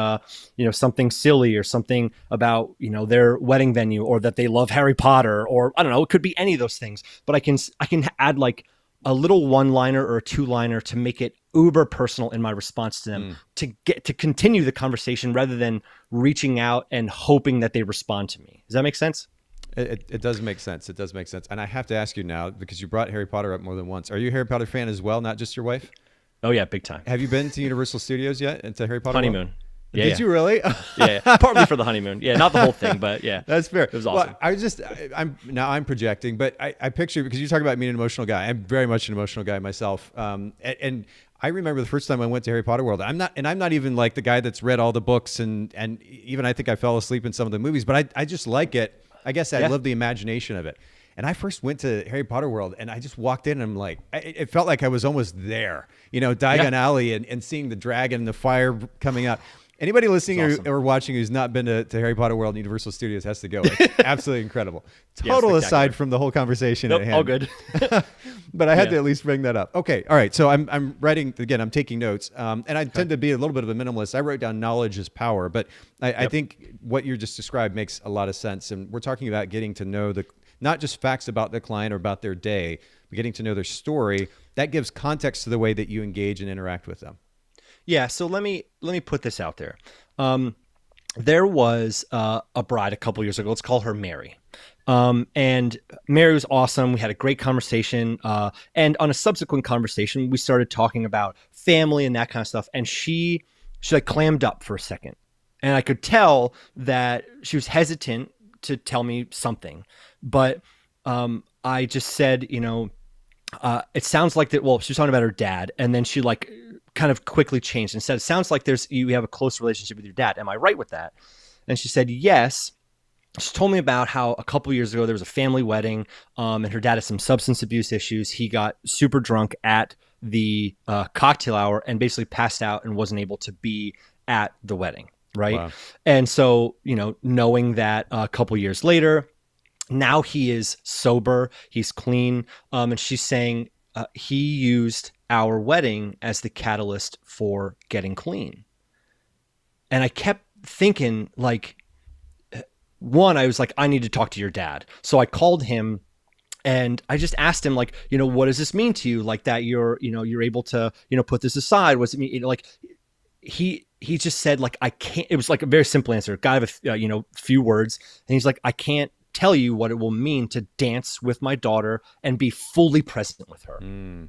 something silly or something about, their wedding venue, or that they love Harry Potter, or I don't know, it could be any of those things, but I can add like a little one-liner or a two-liner to make it uber personal in my response to them, to continue the conversation rather than reaching out and hoping that they respond to me. Does that make sense? It does make sense. It does make sense. And I have to ask you now, because you brought Harry Potter up more than once. Are you a Harry Potter fan as well, not just your wife? Oh yeah, big time. Have you been to Universal Studios yet, and to Harry Potter honeymoon World? Yeah, Did you really? Yeah, partly for the honeymoon. Yeah, not the whole thing, but yeah. That's fair. It was awesome. Well, I'm projecting, but I picture, because you talk about being an emotional guy. I'm very much an emotional guy myself. And I remember the first time I went to Harry Potter World. I'm not even like the guy that's read all the books, and even I think I fell asleep in some of the movies, but I just like it. I guess I love the imagination of it. And I first went to Harry Potter World, and I just walked in, and I'm like, it felt like I was almost there, Diagon Alley, and seeing the dragon and the fire coming out. Anybody listening or watching who's not been to Harry Potter World and Universal Studios has to go. It's absolutely incredible. Total aside from the whole conversation at hand. All good. But I had to at least bring that up. Okay. All right. So I'm writing, again, I'm taking notes. And I tend to be a little bit of a minimalist. I wrote down knowledge is power. But I think what you just described makes a lot of sense. And we're talking about getting to know not just facts about the client or about their day, but getting to know their story. That gives context to the way that you engage and interact with them. Yeah, so let me put this out there. There was a bride a couple years ago. Let's call her Mary. And Mary was awesome. We had a great conversation. And on a subsequent conversation, we started talking about family and that kind of stuff. And she like clammed up for a second. And I could tell that she was hesitant to tell me something. But I just said, it sounds like that. Well, she was talking about her dad. And then she like kind of quickly changed and said, it sounds like you have a close relationship with your dad. Am I right with that? And she said, yes. She told me about how a couple years ago there was a family wedding, and her dad had some substance abuse issues. He got super drunk at the cocktail hour and basically passed out and wasn't able to be at the wedding. Right. Wow. And so, knowing that a couple years later, now he is sober, he's clean. And she's saying he used our wedding as the catalyst for getting clean. And I kept thinking, like, one, I was like, I need to talk to your dad. So I called him and I just asked him, like, what does this mean to you? Like that you're able to, put this aside. What's it mean? Like he just said, like, I can't, it was like a very simple answer. Guy of a few words. And he's like, I can't tell you what it will mean to dance with my daughter and be fully present with her.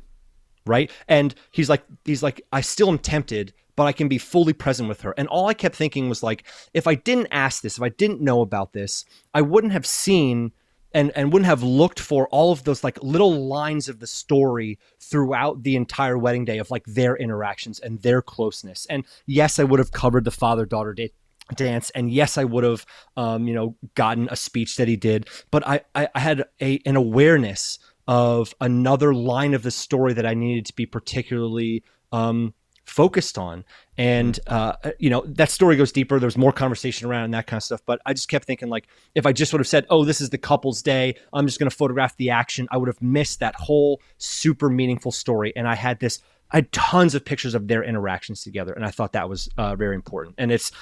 Right. And he's like, I still am tempted, but I can be fully present with her. And all I kept thinking was like, if I didn't ask this, if I didn't know about this, I wouldn't have seen and wouldn't have looked for all of those like little lines of the story throughout the entire wedding day of like their interactions and their closeness. And yes, I would have covered the father-daughter dance. And yes, I would have, gotten a speech that he did, but I had an awareness of another line of the story that I needed to be particularly focused on. And, that story goes deeper. There's more conversation around and that kind of stuff. But I just kept thinking, like, if I just would have said, oh, this is the couple's day, I'm just going to photograph the action, I would have missed that whole super meaningful story. And I had tons of pictures of their interactions together. And I thought that was very important. And it's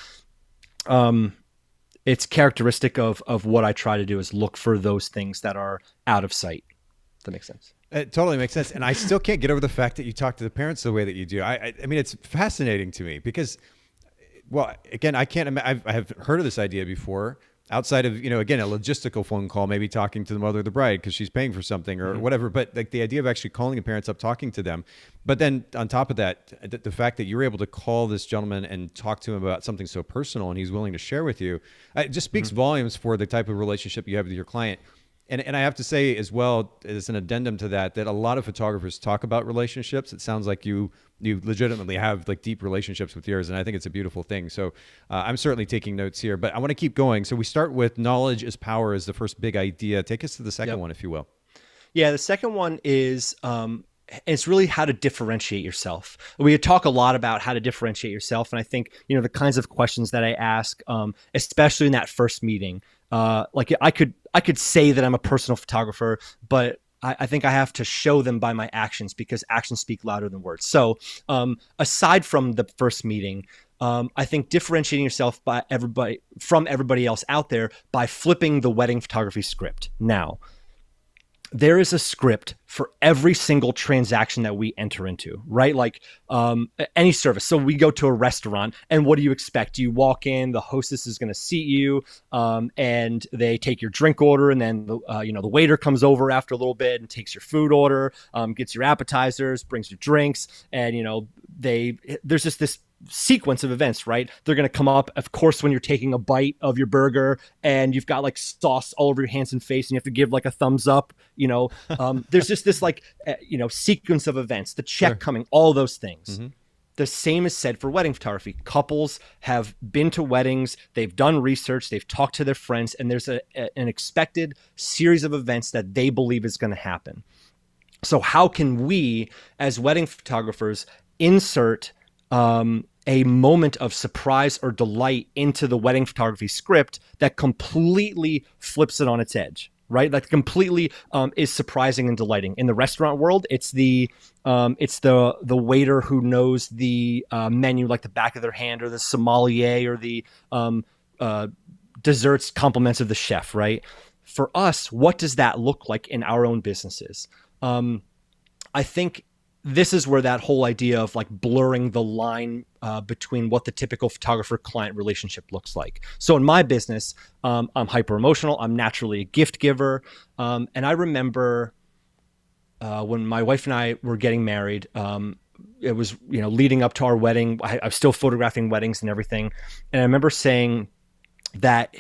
characteristic of what I try to do is look for those things that are out of sight. That makes sense. It totally makes sense. And I still can't get over the fact that you talk to the parents the way that you do. I mean, it's fascinating to me because, well, again, I have heard of this idea before outside of, again, a logistical phone call, maybe talking to the mother of the bride because she's paying for something or whatever. But like the idea of actually calling the parents up, talking to them. But then on top of that, the fact that you were able to call this gentleman and talk to him about something so personal and he's willing to share with you, it just speaks volumes for the type of relationship you have with your client. And I have to say as well, as an addendum to that a lot of photographers talk about relationships. It sounds like you legitimately have like deep relationships with yours. And I think it's a beautiful thing. So I'm certainly taking notes here, but I want to keep going. So we start with knowledge is power is the first big idea. Take us to the second one, if you will. Yeah, the second one is it's really how to differentiate yourself. We talk a lot about how to differentiate yourself. And I think, the kinds of questions that I ask, especially in that first meeting, like I could say that I'm a personal photographer, but I think I have to show them by my actions, because actions speak louder than words. So aside from the first meeting, I think differentiating yourself from everybody else out there by flipping the wedding photography script. Now, there is a script for every single transaction that we enter into, right? Like any service. So we go to a restaurant, and what do you expect? You walk in, the hostess is going to seat you, and they take your drink order, and then the waiter comes over after a little bit and takes your food order, gets your appetizers, brings your drinks, and there's just this sequence of events, right? They're going to come up, of course, when you're taking a bite of your burger and you've got like sauce all over your hands and face, and you have to give like a thumbs up, there's just this sequence of events, the check coming, all those things. Mm-hmm. The same is said for wedding photography. Couples have been to weddings, they've done research, they've talked to their friends, and there's an expected series of events that they believe is going to happen. So how can we, as wedding photographers, insert a moment of surprise or delight into the wedding photography script that completely flips it on its edge, right? That completely is surprising and delighting. In the restaurant world, it's the waiter who knows the menu like the back of their hand, or the sommelier, or the desserts compliments of the chef, right? For us, what does that look like in our own businesses? I think this is where that whole idea of like blurring the line between what the typical photographer-client relationship looks like. So in my business, I'm hyper emotional. I'm naturally a gift giver. And I remember when my wife and I were getting married, it was, leading up to our wedding. I was still photographing weddings and everything. And I remember saying that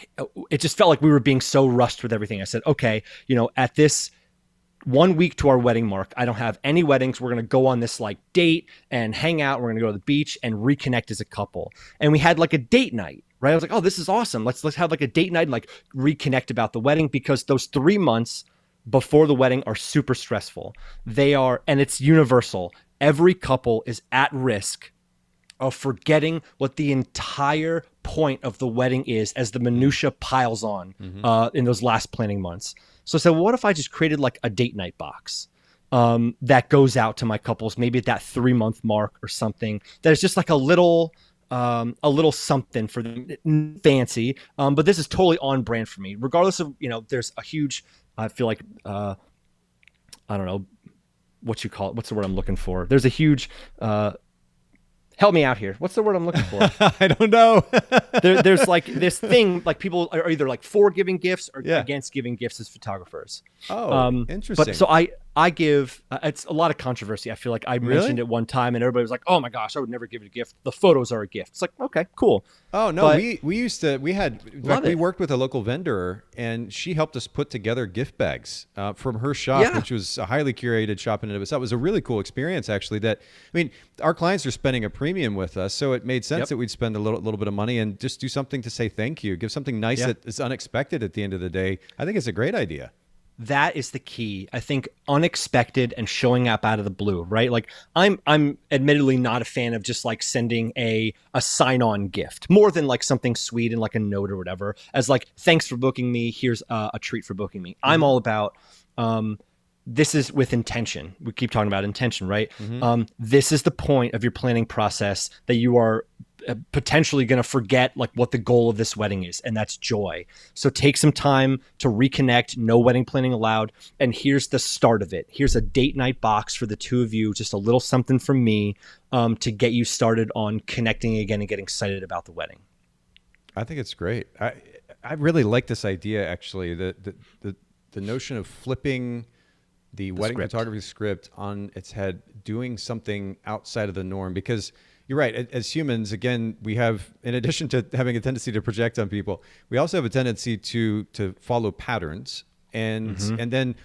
it just felt like we were being so rushed with everything. I said, okay, at this 1 week to our wedding mark, I don't have any weddings. We're going to go on this like date and hang out. We're going to go to the beach and reconnect as a couple. And we had like a date night, right? I was like, oh, this is awesome. Let's have like a date night and like reconnect about the wedding, because those 3 months before the wedding are super stressful. And it's universal. Every couple is at risk of forgetting what the entire point of the wedding is as the minutia piles on in those last planning months. So I said, well, what if I just created like a date night box that goes out to my couples, maybe at that 3-month mark or something, that is just like a little something for them, fancy. But this is totally on brand for me, regardless of, there's a huge, I feel like, I don't know what you call it. What's the word I'm looking for? There's a huge, help me out here. What's the word I'm looking for? I don't know. There's like this thing, like people are either like for giving gifts or against giving gifts as photographers. Oh, interesting. But so I give, it's a lot of controversy. I feel like I mentioned it one time and everybody was like, oh my gosh, I would never give it a gift. The photos are a gift. It's like, okay, cool. Oh no, but we worked with a local vendor, and she helped us put together gift bags from her shop, which was a highly curated shop in and of itself. It was a really cool experience, actually. Our clients are spending a premium with us, so it made sense that we'd spend a little bit of money and just do something to say thank you, give something nice that is unexpected at the end of the day. I think it's a great idea. That is the key. I think unexpected and showing up out of the blue, right? Like I'm admittedly not a fan of just like sending a sign-on gift, more than like something sweet and like a note or whatever, as like, thanks for booking me. Here's a treat for booking me. I'm all about, this is with intention. We keep talking about intention, right? This is the point of your planning process that you are potentially going to forget like what the goal of this wedding is, and that's joy. So take some time to reconnect. No wedding planning allowed. And here's the start of it. Here's a date night box for the two of you, just a little something from me to get you started on connecting again and getting excited about the wedding. I think it's great. I really like this idea, actually. The notion of flipping the wedding photography script on its head, doing something outside of the norm, because you're right. As humans, again, we have, in addition to having a tendency to project on people, we also have a tendency to follow patterns and then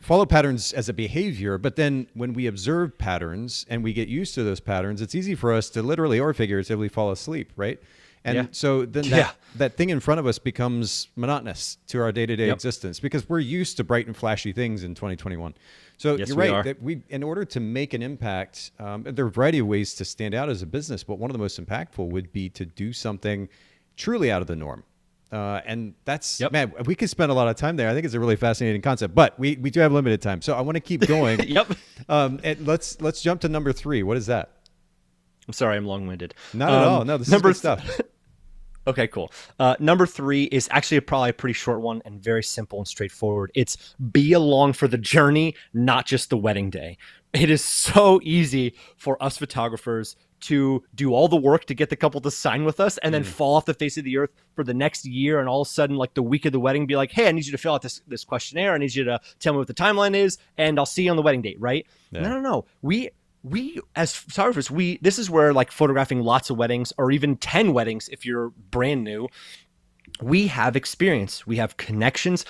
follow patterns as a behavior. But then when we observe patterns and we get used to those patterns, it's easy for us to literally or figuratively fall asleep, right? And so then that thing in front of us becomes monotonous to our day-to-day existence, because we're used to bright and flashy things in 2021. So you're right that in order to make an impact, there are a variety of ways to stand out as a business, but one of the most impactful would be to do something truly out of the norm. And that's, man, we could spend a lot of time there. I think it's a really fascinating concept, but we do have limited time. So I want to keep going. And let's jump to number 3. What is that? I'm sorry, I'm long-winded. Not at all. No, this is good stuff. Okay, cool. Number 3 is actually probably a pretty short one and very simple and straightforward. It's be along for the journey, not just the wedding day. It is so easy for us photographers to do all the work to get the couple to sign with us and then fall off the face of the earth for the next year. And all of a sudden, like the week of the wedding, be like, hey, I need you to fill out this questionnaire. I need you to tell me what the timeline is, and I'll see you on the wedding date, right? Yeah. No. We as photographers, this is where like photographing lots of weddings or even 10 weddings, if you're brand new, we have experience, we have connections.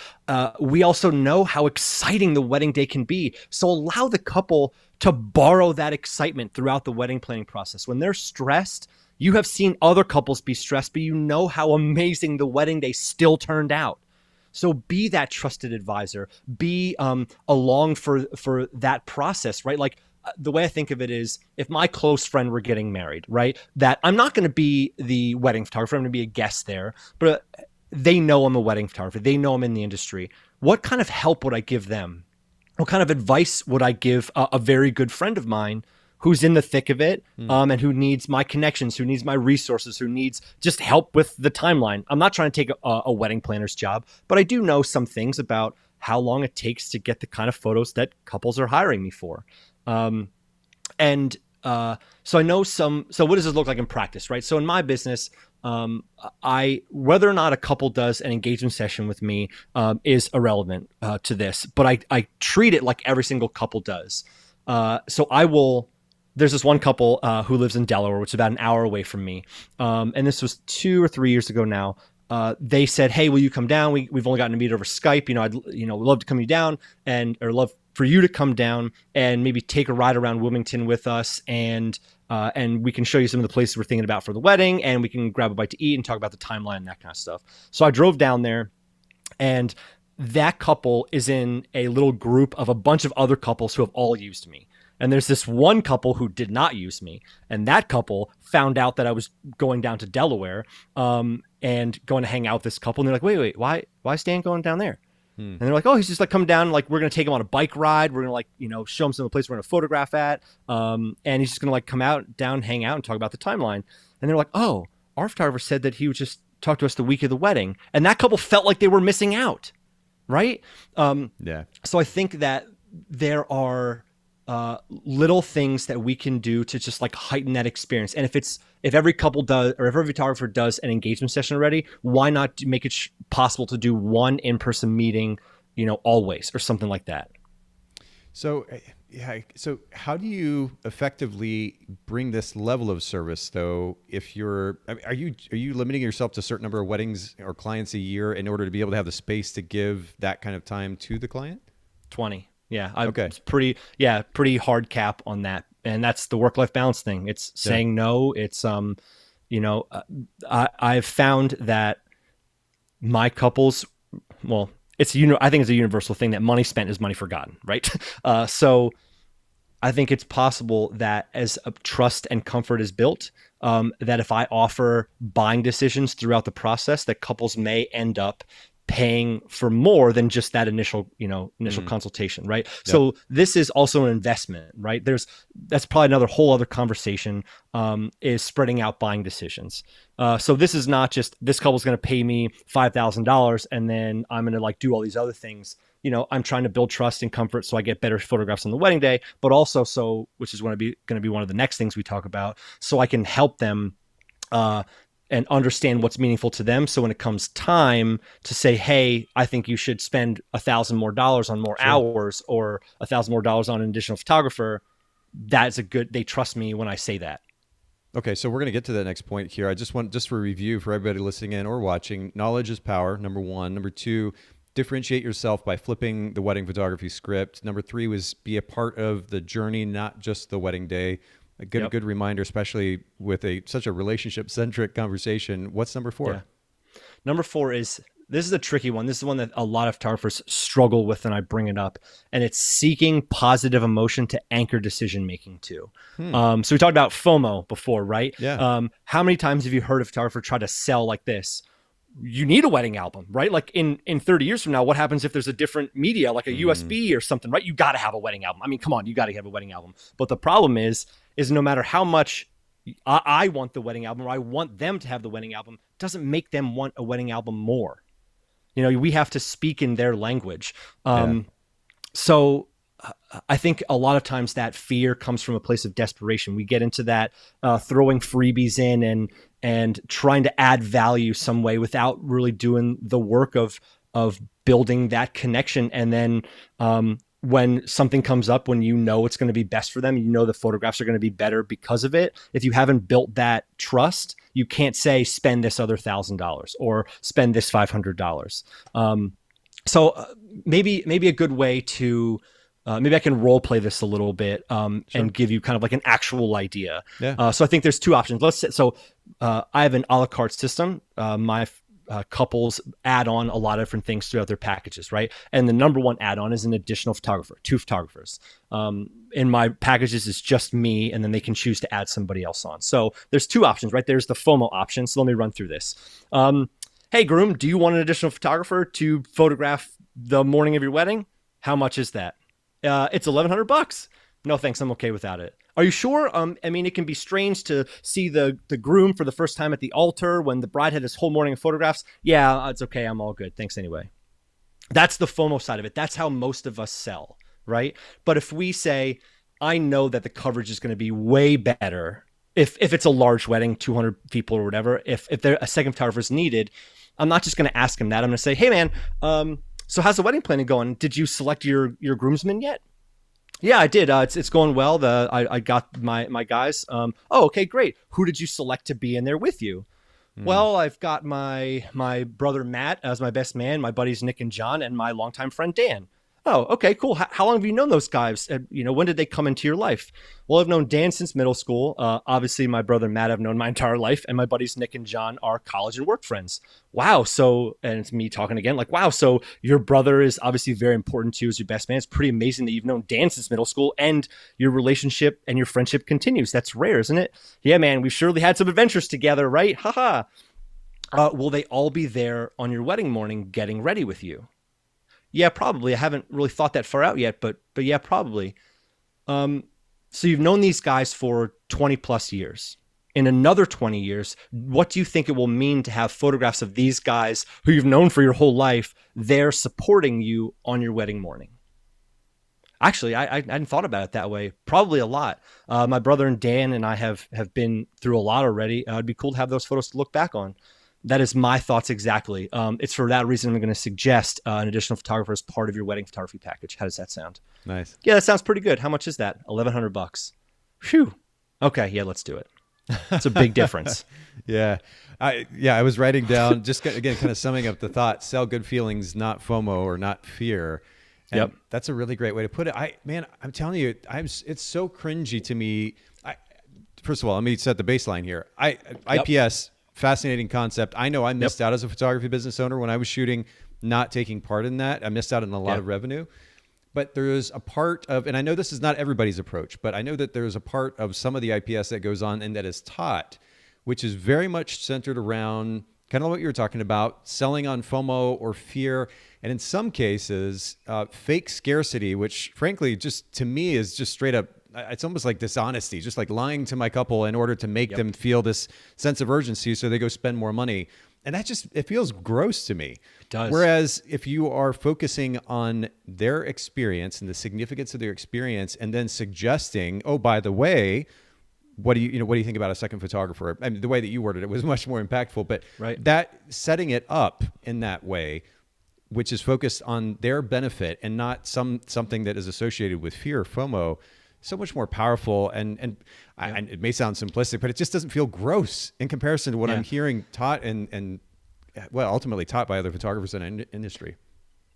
We also know how exciting the wedding day can be. So allow the couple to borrow that excitement throughout the wedding planning process. When they're stressed, you have seen other couples be stressed, but you know how amazing the wedding day still turned out. So be that trusted advisor, be along for that process, right? Like the way I think of it is if my close friend were getting married, right, that I'm not going to be the wedding photographer. I'm going to be a guest there, but they know I'm a wedding photographer. They know I'm in the industry. What kind of help would I give them? What kind of advice would I give a very good friend of mine who's in the thick of it and who needs my connections, who needs my resources, who needs just help with the timeline? I'm not trying to take a wedding planner's job, but I do know some things about how long it takes to get the kind of photos that couples are hiring me for. So I know so what does this look like in practice, right? So in my business, whether or not a couple does an engagement session with me, is irrelevant, to this, but I treat it like every single couple does. There's this one couple, who lives in Delaware, which is about an hour away from me. And this was 2 or 3 years ago now. They said, hey, will you come down? We've only gotten to meet over Skype. I'd love to come you down or love for you to come down and maybe take a ride around Wilmington with us. And we can show you some of the places we're thinking about for the wedding, and we can grab a bite to eat and talk about the timeline and that kind of stuff. So I drove down there, and that couple is in a little group of a bunch of other couples who have all used me. And there's this one couple who did not use me. And that couple found out that I was going down to Delaware, and going to hang out with this couple. And they're like, wait, why is Stan going down there? And they're like, oh, he's just like coming down. Like, we're going to take him on a bike ride. We're going to show him some of the places we're going to photograph at. And he's just going to like come down, hang out and talk about the timeline. And they're like, oh, our photographer said that he would just talk to us the week of the wedding. And that couple felt like they were missing out. Right. So I think that there are little things that we can do to just like heighten that experience. And if every couple does, or if every photographer does an engagement session already, why not make it possible to do one in-person meeting, always, or something like that? So, So how do you effectively bring this level of service though? If are you limiting yourself to a certain number of weddings or clients a year in order to be able to have the space to give that kind of time to the client? 20. Yeah. It's pretty hard cap on that. And that's the work-life balance thing. It's saying no. It's, I've found that my couples, I think it's a universal thing that money spent is money forgotten. Right. So I think it's possible that as a trust and comfort is built, that if I offer buying decisions throughout the process, that couples may end up paying for more than just that initial consultation, right? Yep. So this is also an investment, right? That's probably another whole other conversation, is spreading out buying decisions. So this is not just this couple's going to pay me $5,000 and then I'm going to like do all these other things. I'm trying to build trust and comfort so I get better photographs on the wedding day, but also which is going to be one of the next things we talk about, so I can help them, and understand what's meaningful to them. So when it comes time to say, hey, I think you should spend $1,000 more on more hours, or $1,000 more on an additional photographer, they trust me when I say that. Okay. So we're going to get to that next point here. I just for review for everybody listening in or watching, knowledge is power. Number 1. Number 2, differentiate yourself by flipping the wedding photography script. Number 3 was be a part of the journey, not just the wedding day. A good reminder, especially with such a relationship-centric conversation. What's number 4? Yeah. Number 4 this is a tricky one. This is one that a lot of photographers struggle with, and I bring it up. And it's seeking positive emotion to anchor decision-making too. So we talked about FOMO before, right? Yeah. How many times have you heard a photographer try to sell like this? you need a wedding album, right? Like in 30 years from now, what happens if there's a different media, like a USB or something, right? You got to have a wedding album. I mean, come on, you got to have a wedding album. But the problem is no matter how much I want the wedding album, or I want them to have the wedding album, doesn't make them want a wedding album more. We have to speak in their language. So I think a lot of times that fear comes from a place of desperation. We get into that throwing freebies in and trying to add value some way without really doing the work of building that connection. And then when something comes up, when it's going to be best for them, the photographs are going to be better because of it. If you haven't built that trust, you can't say spend this other $1,000 or spend this $500. So maybe a good way to maybe I can role play this a little bit and give you kind of like an actual idea. Yeah. So I think there's two options. I have an a la carte system. My couples add on a lot of different things throughout their packages, right? And the number one add-on is an additional photographer, 2 photographers. In my packages, it's just me, and then they can choose to add somebody else on. So there's 2 options, right? There's the FOMO option. So let me run through this. Hey, groom, do you want an additional photographer to photograph the morning of your wedding? How much is that? It's $1,100. No, thanks. I'm okay without it. Are you sure? I mean, it can be strange to see the groom for the first time at the altar when the bride had this whole morning of photographs. Yeah, it's okay. I'm all good. Thanks anyway. That's the FOMO side of it. That's how most of us sell, right? But if we say, I know that the coverage is going to be way better if it's a large wedding, 200 people or whatever, if a second photographer is needed, I'm not just going to ask him that. I'm going to say, hey, man, so how's the wedding planning going? Did you select your groomsmen yet? Yeah, I did. It's going well. I got my guys. Oh, okay, great. Who did you select to be in there with you? Well, I've got my brother Matt as my best man, my buddies Nick and John, and my longtime friend Dan. Oh, okay, cool. How long have you known those guys? When did they come into your life? Well, I've known Dan since middle school. Obviously, my brother Matt I've known my entire life, and my buddies Nick and John are college and work friends. Wow. So, and it's me talking again, like, wow. So your brother is obviously very important to you as your best man. It's pretty amazing that you've known Dan since middle school, and your relationship and your friendship continues. That's rare, isn't it? Yeah, man. We've surely had some adventures together, right? Haha. Will they all be there on your wedding morning getting ready with you? Yeah, probably. I haven't really thought that far out yet, but yeah, probably. So you've known these guys for 20 plus years. In another 20 years, what do you think it will mean to have photographs of these guys who you've known for your whole life there supporting you on your wedding morning? Actually, I hadn't thought about it that way. Probably a lot. My brother and Dan and I have been through a lot already. It'd be cool to have those photos to look back on. That is my thoughts exactly. It's for that reason I'm going to suggest an additional photographer as part of your wedding photography package. How does that sound? Nice. Yeah, that sounds pretty good. How much is that? $1,100. Phew. Okay, yeah, let's do it. It's a big difference. Yeah. I was writing down, just again, kind of summing up the thought, sell good feelings, not FOMO or not fear. And yep. That's a really great way to put it. I'm telling you, it's so cringy to me. First of all, let me set the baseline here. IPS, fascinating concept. I know I missed out as a photography business owner when I was shooting, not taking part in that. I missed out on a lot of revenue. But there's a part of, and I know this is not everybody's approach, but I know that there's a part of some of the IPS that goes on and that is taught, which is very much centered around kind of what you were talking about, selling on FOMO or fear. And in some cases, fake scarcity, which frankly, just to me is just straight up, it's almost like dishonesty, just like lying to my couple in order to make them feel this sense of urgency so they go spend more money. And that just, it feels gross to me. It does. Whereas if you are focusing on their experience and the significance of their experience and then suggesting, oh, by the way, what do you think about a second photographer? I mean, the way that you worded it was much more impactful, but that setting it up in that way, which is focused on their benefit and not something that is associated with fear or FOMO, so much more powerful. And it may sound simplistic, but it just doesn't feel gross in comparison to what I'm hearing taught and ultimately taught by other photographers in the industry.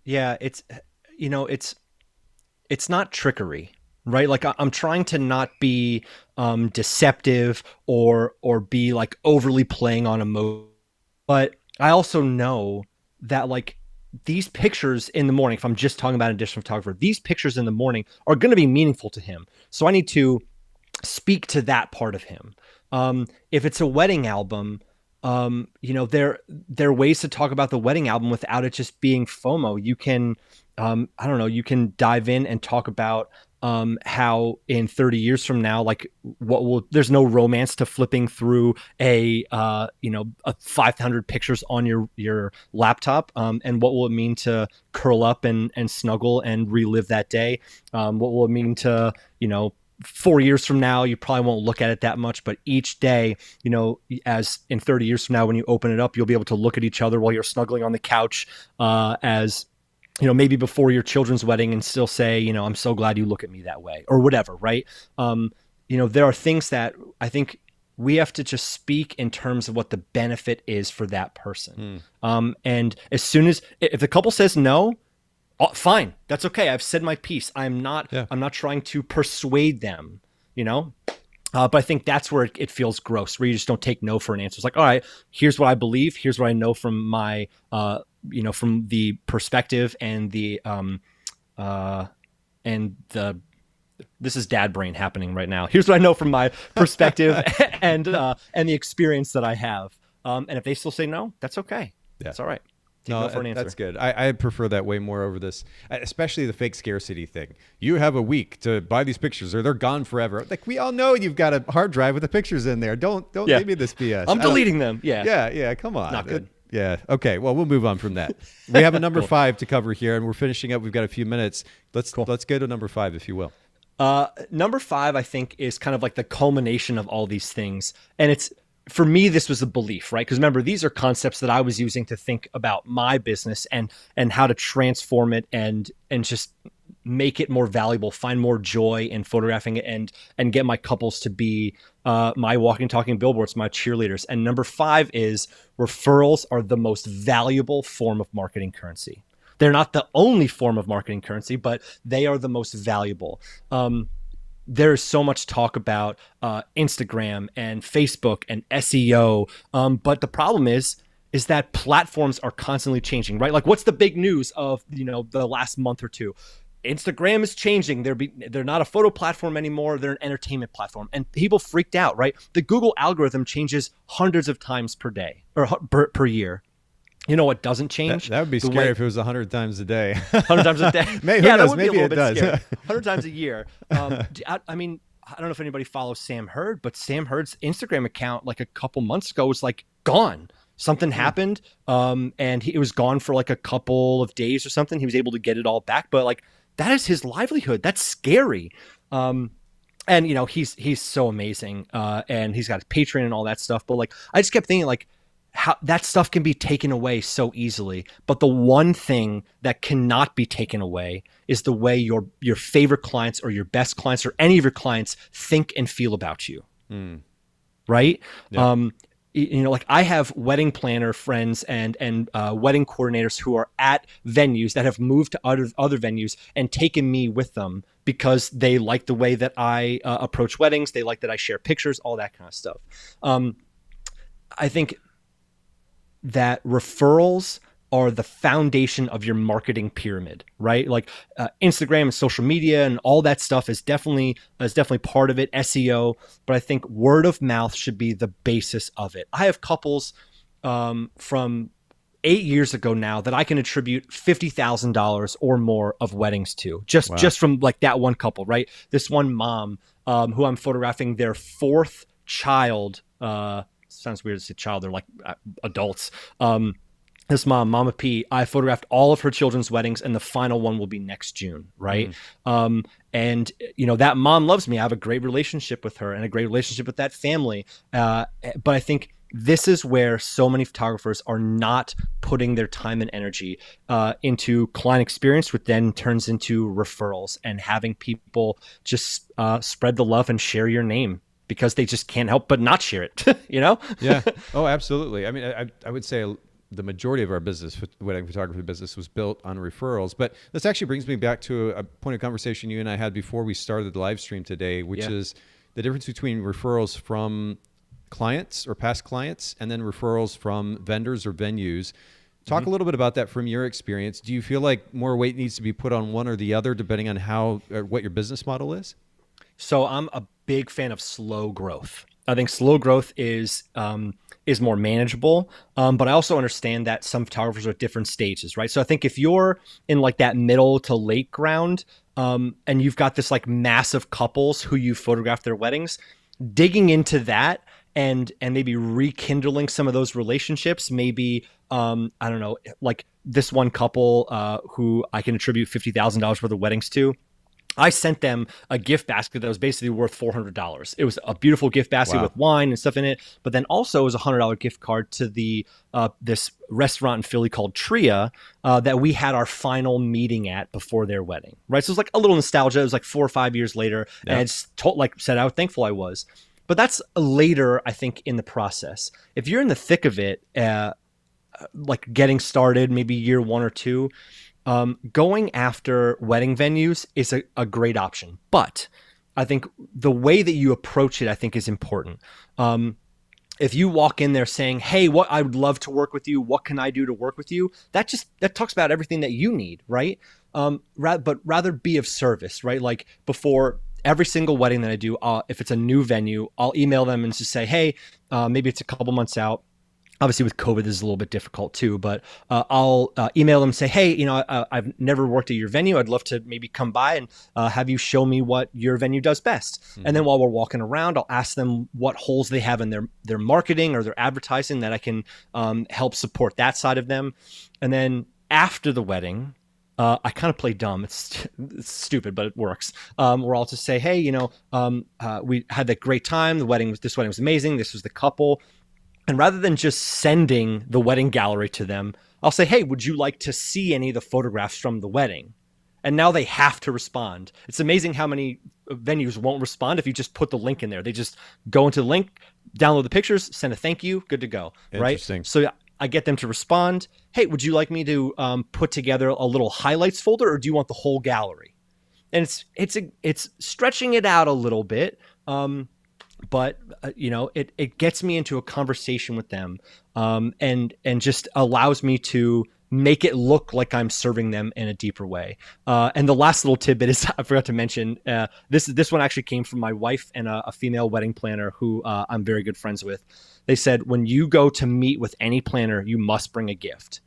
Yeah, it's not trickery, right? Like I'm trying to not be deceptive or be like overly playing on emotion, but I also know that like these pictures in the morning, if I'm just talking about an additional photographer, these pictures in the morning are going to be meaningful to him. So I need to speak to that part of him. If it's a wedding album, there are ways to talk about the wedding album without it just being FOMO. You can, I don't know, you can dive in and talk about how in 30 years from now, like there's no romance to flipping through a 500 pictures on your laptop. And what will it mean to curl up and snuggle and relive that day? What will it mean to, 4 years from now, you probably won't look at it that much, but each day, as in 30 years from now, when you open it up, you'll be able to look at each other while you're snuggling on the couch, as maybe before your children's wedding, and still say, I'm so glad you look at me that way, or whatever. Right. There are things that I think we have to just speak in terms of what the benefit is for that person. And as soon as, if the couple says no, fine, that's okay. I've said my piece. I'm not trying to persuade them, but I think that's where it feels gross, where you just don't take no for an answer. It's like, all right, here's what I believe. Here's what I know from my, from the perspective and this is dad brain happening right now. Here's what I know from my perspective and the experience that I have. And if they still say no, that's okay. Yeah. That's all right. No, for an answer. That's good. I prefer that way more over this, especially the fake scarcity thing. You have a week to buy these pictures or they're gone forever. Like, we all know you've got a hard drive with the pictures in there. Don't give me this BS. I'm deleting them. Yeah. Yeah. Come on. Not good. Yeah. Okay. Well, we'll move on from that. We have a number 5 to cover here, and we're finishing up. We've got a few minutes. Let's go to number 5, if you will. Number 5, I think, is kind of like the culmination of all these things. And for me, this was a belief, right? Because remember, these are concepts that I was using to think about my business and how to transform it and just make it more valuable, find more joy in photographing it, and get my couples to be my walking, talking billboards, my cheerleaders. And number 5 is referrals are the most valuable form of marketing currency. They're not the only form of marketing currency, but they are the most valuable. There's so much talk about Instagram and Facebook and SEO, but the problem is that platforms are constantly changing, right? Like, what's the big news of the last month or two? Instagram is changing. They're not a photo platform anymore. They're an entertainment platform, and people freaked out, right? The Google algorithm changes hundreds of times per day or per year. You know what doesn't change? That would be scary if it was 100 times a day. 100 times a day. Maybe it does. 100 times a year. I mean, I don't know if anybody follows Sam Hurd, but Sam Hurd's Instagram account, like a couple months ago, was like gone. Something happened, and it was gone for like a couple of days or something. He was able to get it all back, but like, that is his livelihood. That's scary. And he's so amazing, and he's got a Patreon and all that stuff. But like, I just kept thinking, like, how that stuff can be taken away so easily. But the one thing that cannot be taken away is the way your favorite clients or your best clients or any of your clients think and feel about you. Right? Yeah. Like, I have wedding planner friends and wedding coordinators who are at venues that have moved to other venues and taken me with them because they like the way that I approach weddings. They like that I share pictures, all that kind of stuff. I think that referrals are the foundation of your marketing pyramid, right? Like Instagram and social media and all that stuff is definitely part of it, SEO, but I think word of mouth should be the basis of it. I have couples from 8 years ago now that I can attribute $50,000 or more of weddings to, just from like that one couple, right? This one mom who I'm photographing their 4th child. Sounds weird to say child, they're like adults. This mom, Mama P, I photographed all of her children's weddings, and the final one will be next June, right? And that mom loves me. I have a great relationship with her and a great relationship with that family. But I think this is where so many photographers are not putting their time and energy into client experience, which then turns into referrals and having people just spread the love and share your name, because they just can't help but not share it, Yeah. Oh, absolutely. I mean, I would say the majority of our business, wedding photography business, was built on referrals. But this actually brings me back to a point of conversation you and I had before we started the live stream today, which is the difference between referrals from clients or past clients and then referrals from vendors or venues. Talk a little bit about that from your experience. Do you feel like more weight needs to be put on one or the other depending on what your business model is? So I'm a big fan of slow growth. I think slow growth is more manageable, but I also understand that some photographers are at different stages, right? So I think if you're in like that middle to late ground, and you've got this like massive couples who you photograph their weddings, digging into that and maybe rekindling some of those relationships, maybe I don't know, like this one couple who I can attribute $50,000 worth of weddings to. I sent them a gift basket that was basically worth $400. It was a beautiful gift basket with wine and stuff in it, but then also it was a $100 gift card to the this restaurant in Philly called Tria that we had our final meeting at before their wedding, right? So it was like a little nostalgia. It was like 4 or 5 years later, and I just said how thankful I was. But that's later, I think, in the process. If you're in the thick of it, like getting started, maybe year 1 or 2, going after wedding venues is a great option. But I think the way that you approach it, I think, is important. If you walk in there saying, hey, I would love to work with you. What can I do to work with you? That talks about everything that you need, right? But rather be of service, right? Like before every single wedding that I do, if it's a new venue, I'll email them and just say, hey, maybe it's a couple months out. Obviously with COVID, this is a little bit difficult too, but I'll email them and say, hey, I've never worked at your venue. I'd love to maybe come by and have you show me what your venue does best. Mm-hmm. And then while we're walking around, I'll ask them what holes they have in their marketing or their advertising that I can help support that side of them. And then after the wedding, I kind of play dumb. It's stupid, but it works. Where I'll just say, hey, we had that great time. This wedding was amazing. This was the couple. And rather than just sending the wedding gallery to them, I'll say, hey, would you like to see any of the photographs from the wedding? And now they have to respond. It's amazing how many venues won't respond if you just put the link in there. They just go into the link, download the pictures, send a thank you, good to go. Right? So I get them to respond. Hey, would you like me to put together a little highlights folder, or do you want the whole gallery? And it's stretching it out a little bit. But it gets me into a conversation with them, and just allows me to make it look like I'm serving them in a deeper way. And the last little tidbit is I forgot to mention this one actually came from my wife and a female wedding planner who I'm very good friends with. They said, when you go to meet with any planner, you must bring a gift.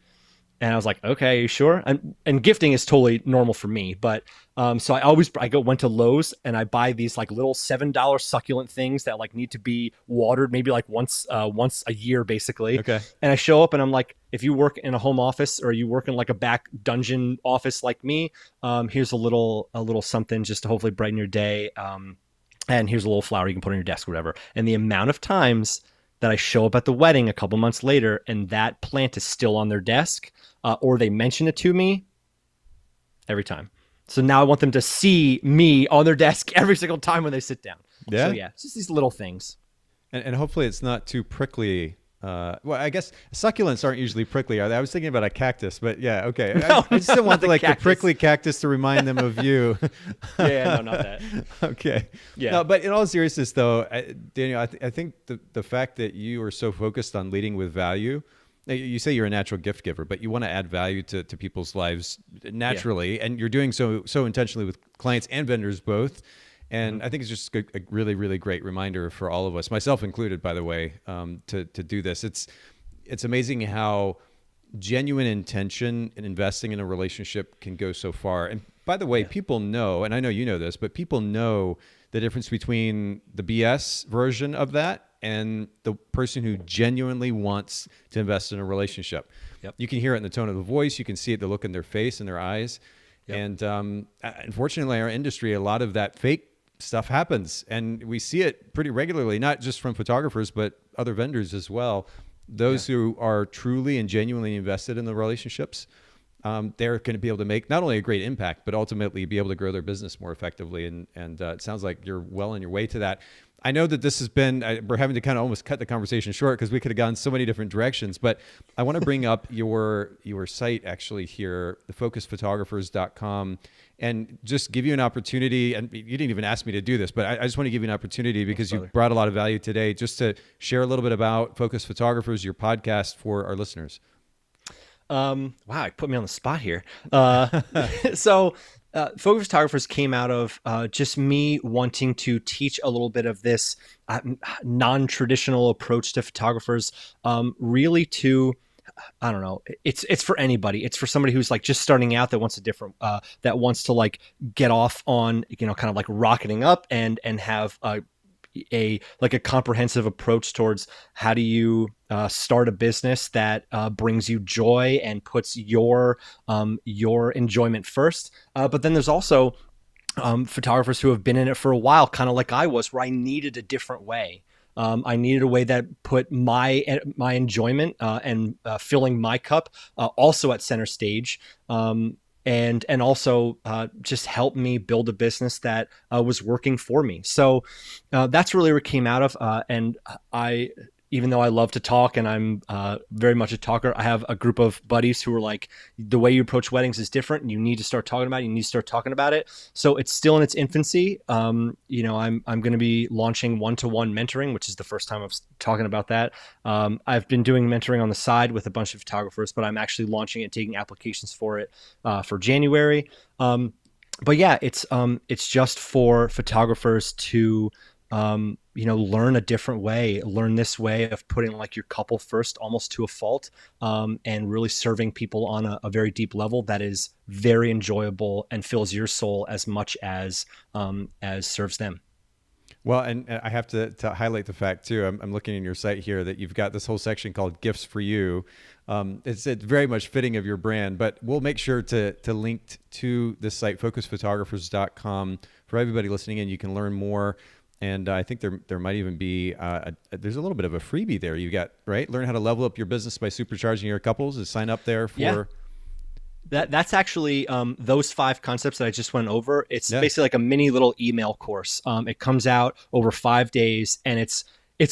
And I was like, okay, are you sure? And gifting is totally normal for me. But so I went to Lowe's and I buy these like little $7 succulent things that like need to be watered maybe like once a year, basically. Okay. And I show up and I'm like, if you work in a home office or you work in like a back dungeon office like me, here's a little something just to hopefully brighten your day. And here's a little flower you can put on your desk or whatever. And the amount of times that I show up at the wedding a couple months later and that plant is still on their desk, or they mention it to me every time. So now I want them to see me on their desk every single time when they sit down. Yeah. So yeah, it's just these little things. And hopefully it's not too prickly. Well, I guess succulents aren't usually prickly. I was thinking about a cactus, but yeah, okay. No, I just don't want the prickly cactus to remind them of you. No, not that. Okay. Yeah. No, but in all seriousness, though, Daniel, I think the fact that you are so focused on leading with value. You say you're a natural gift giver, but you want to add value to people's lives naturally, and you're doing so intentionally with clients and vendors both. And I think it's just a really, really great reminder for all of us, myself included, by the way, to do this. It's amazing how genuine intention in investing in a relationship can go so far. And by the way, people know, and I know you know this, but people know the difference between the BS version of that and the person who genuinely wants to invest in a relationship. Yep. You can hear it in the tone of the voice. You can see it, the look in their face and their eyes. Yep. And unfortunately, in our industry, a lot of that fake stuff happens, and we see it pretty regularly, not just from photographers, but other vendors as well. Those who are truly and genuinely invested in the relationships, they're going to be able to make not only a great impact, but ultimately be able to grow their business more effectively. And it sounds like you're well on your way to that. I know that this has been, we're having to kind of almost cut the conversation short because we could have gone so many different directions, but I want to bring up your site actually here, thefocusdphotographers.com, and just give you an opportunity. And you didn't even ask me to do this, but I just want to give you an opportunity because you brought a lot of value today, just to share a little bit about Focus Photographers, your podcast, for our listeners. Wow, you put me on the spot here. So Photo Photographers came out of just me wanting to teach a little bit of this non-traditional approach to photographers, really to, I don't know, it's for anybody. It's for somebody who's like just starting out that wants a different, that wants to like get off on, kind of like rocketing up and have a comprehensive approach towards how do you start a business that brings you joy and puts your enjoyment first. But then there's also photographers who have been in it for a while, kind of like I was, where I needed a different way. I needed a way that put my enjoyment and filling my cup also at center stage. And also just helped me build a business that was working for me. So that's really where it came out of. And even though I love to talk and I'm very much a talker, I have a group of buddies who are like, the way you approach weddings is different and you need to start talking about it. You need to start talking about it. So it's still in its infancy. I'm going to be launching one-to-one mentoring, which is the first time I'm talking about that. I've been doing mentoring on the side with a bunch of photographers, but I'm actually launching it, taking applications for it for January. But yeah, it's just for photographers to learn a different way, learn this way of putting like your couple first, almost to a fault, and really serving people on a very deep level that is very enjoyable and fills your soul as much as serves them. Well, and I have to highlight the fact too, I'm looking in your site here that you've got this whole section called Gifts for You. It's very much fitting of your brand, but we'll make sure to link to this site, focusphotographers.com. For everybody listening in, you can learn more. And I think there might even be, there's a little bit of a freebie there. You got, right? Learn how to level up your business by supercharging your couples. Is sign up there for... Yeah. That's actually those 5 concepts that I just went over. It's basically like a mini little email course. It comes out over 5 days, and it's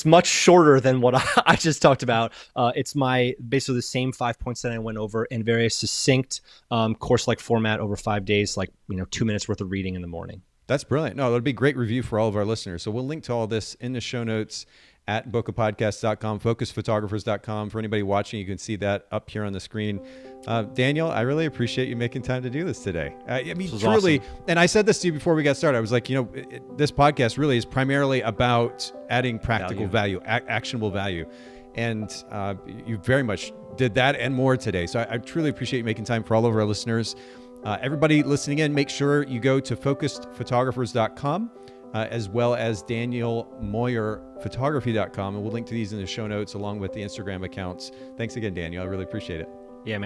much shorter than what I just talked about. It's basically the same 5 points that I went over in very succinct course-like format over 5 days, like 2 minutes worth of reading in the morning. That's brilliant. No, that'll be a great review for all of our listeners. So we'll link to all this in the show notes at bokehpodcast.com, focusphotographers.com. For anybody watching, you can see that up here on the screen. Daniel, I really appreciate you making time to do this today. I mean, truly, awesome. And I said this to you before we got started. I was like, this podcast really is primarily about adding practical value, actionable value. And you very much did that and more today. So I truly appreciate you making time for all of our listeners. Everybody listening in, make sure you go to focusedphotographers.com as well as danielmoyerphotography.com. And we'll link to these in the show notes along with the Instagram accounts. Thanks again, Daniel. I really appreciate it.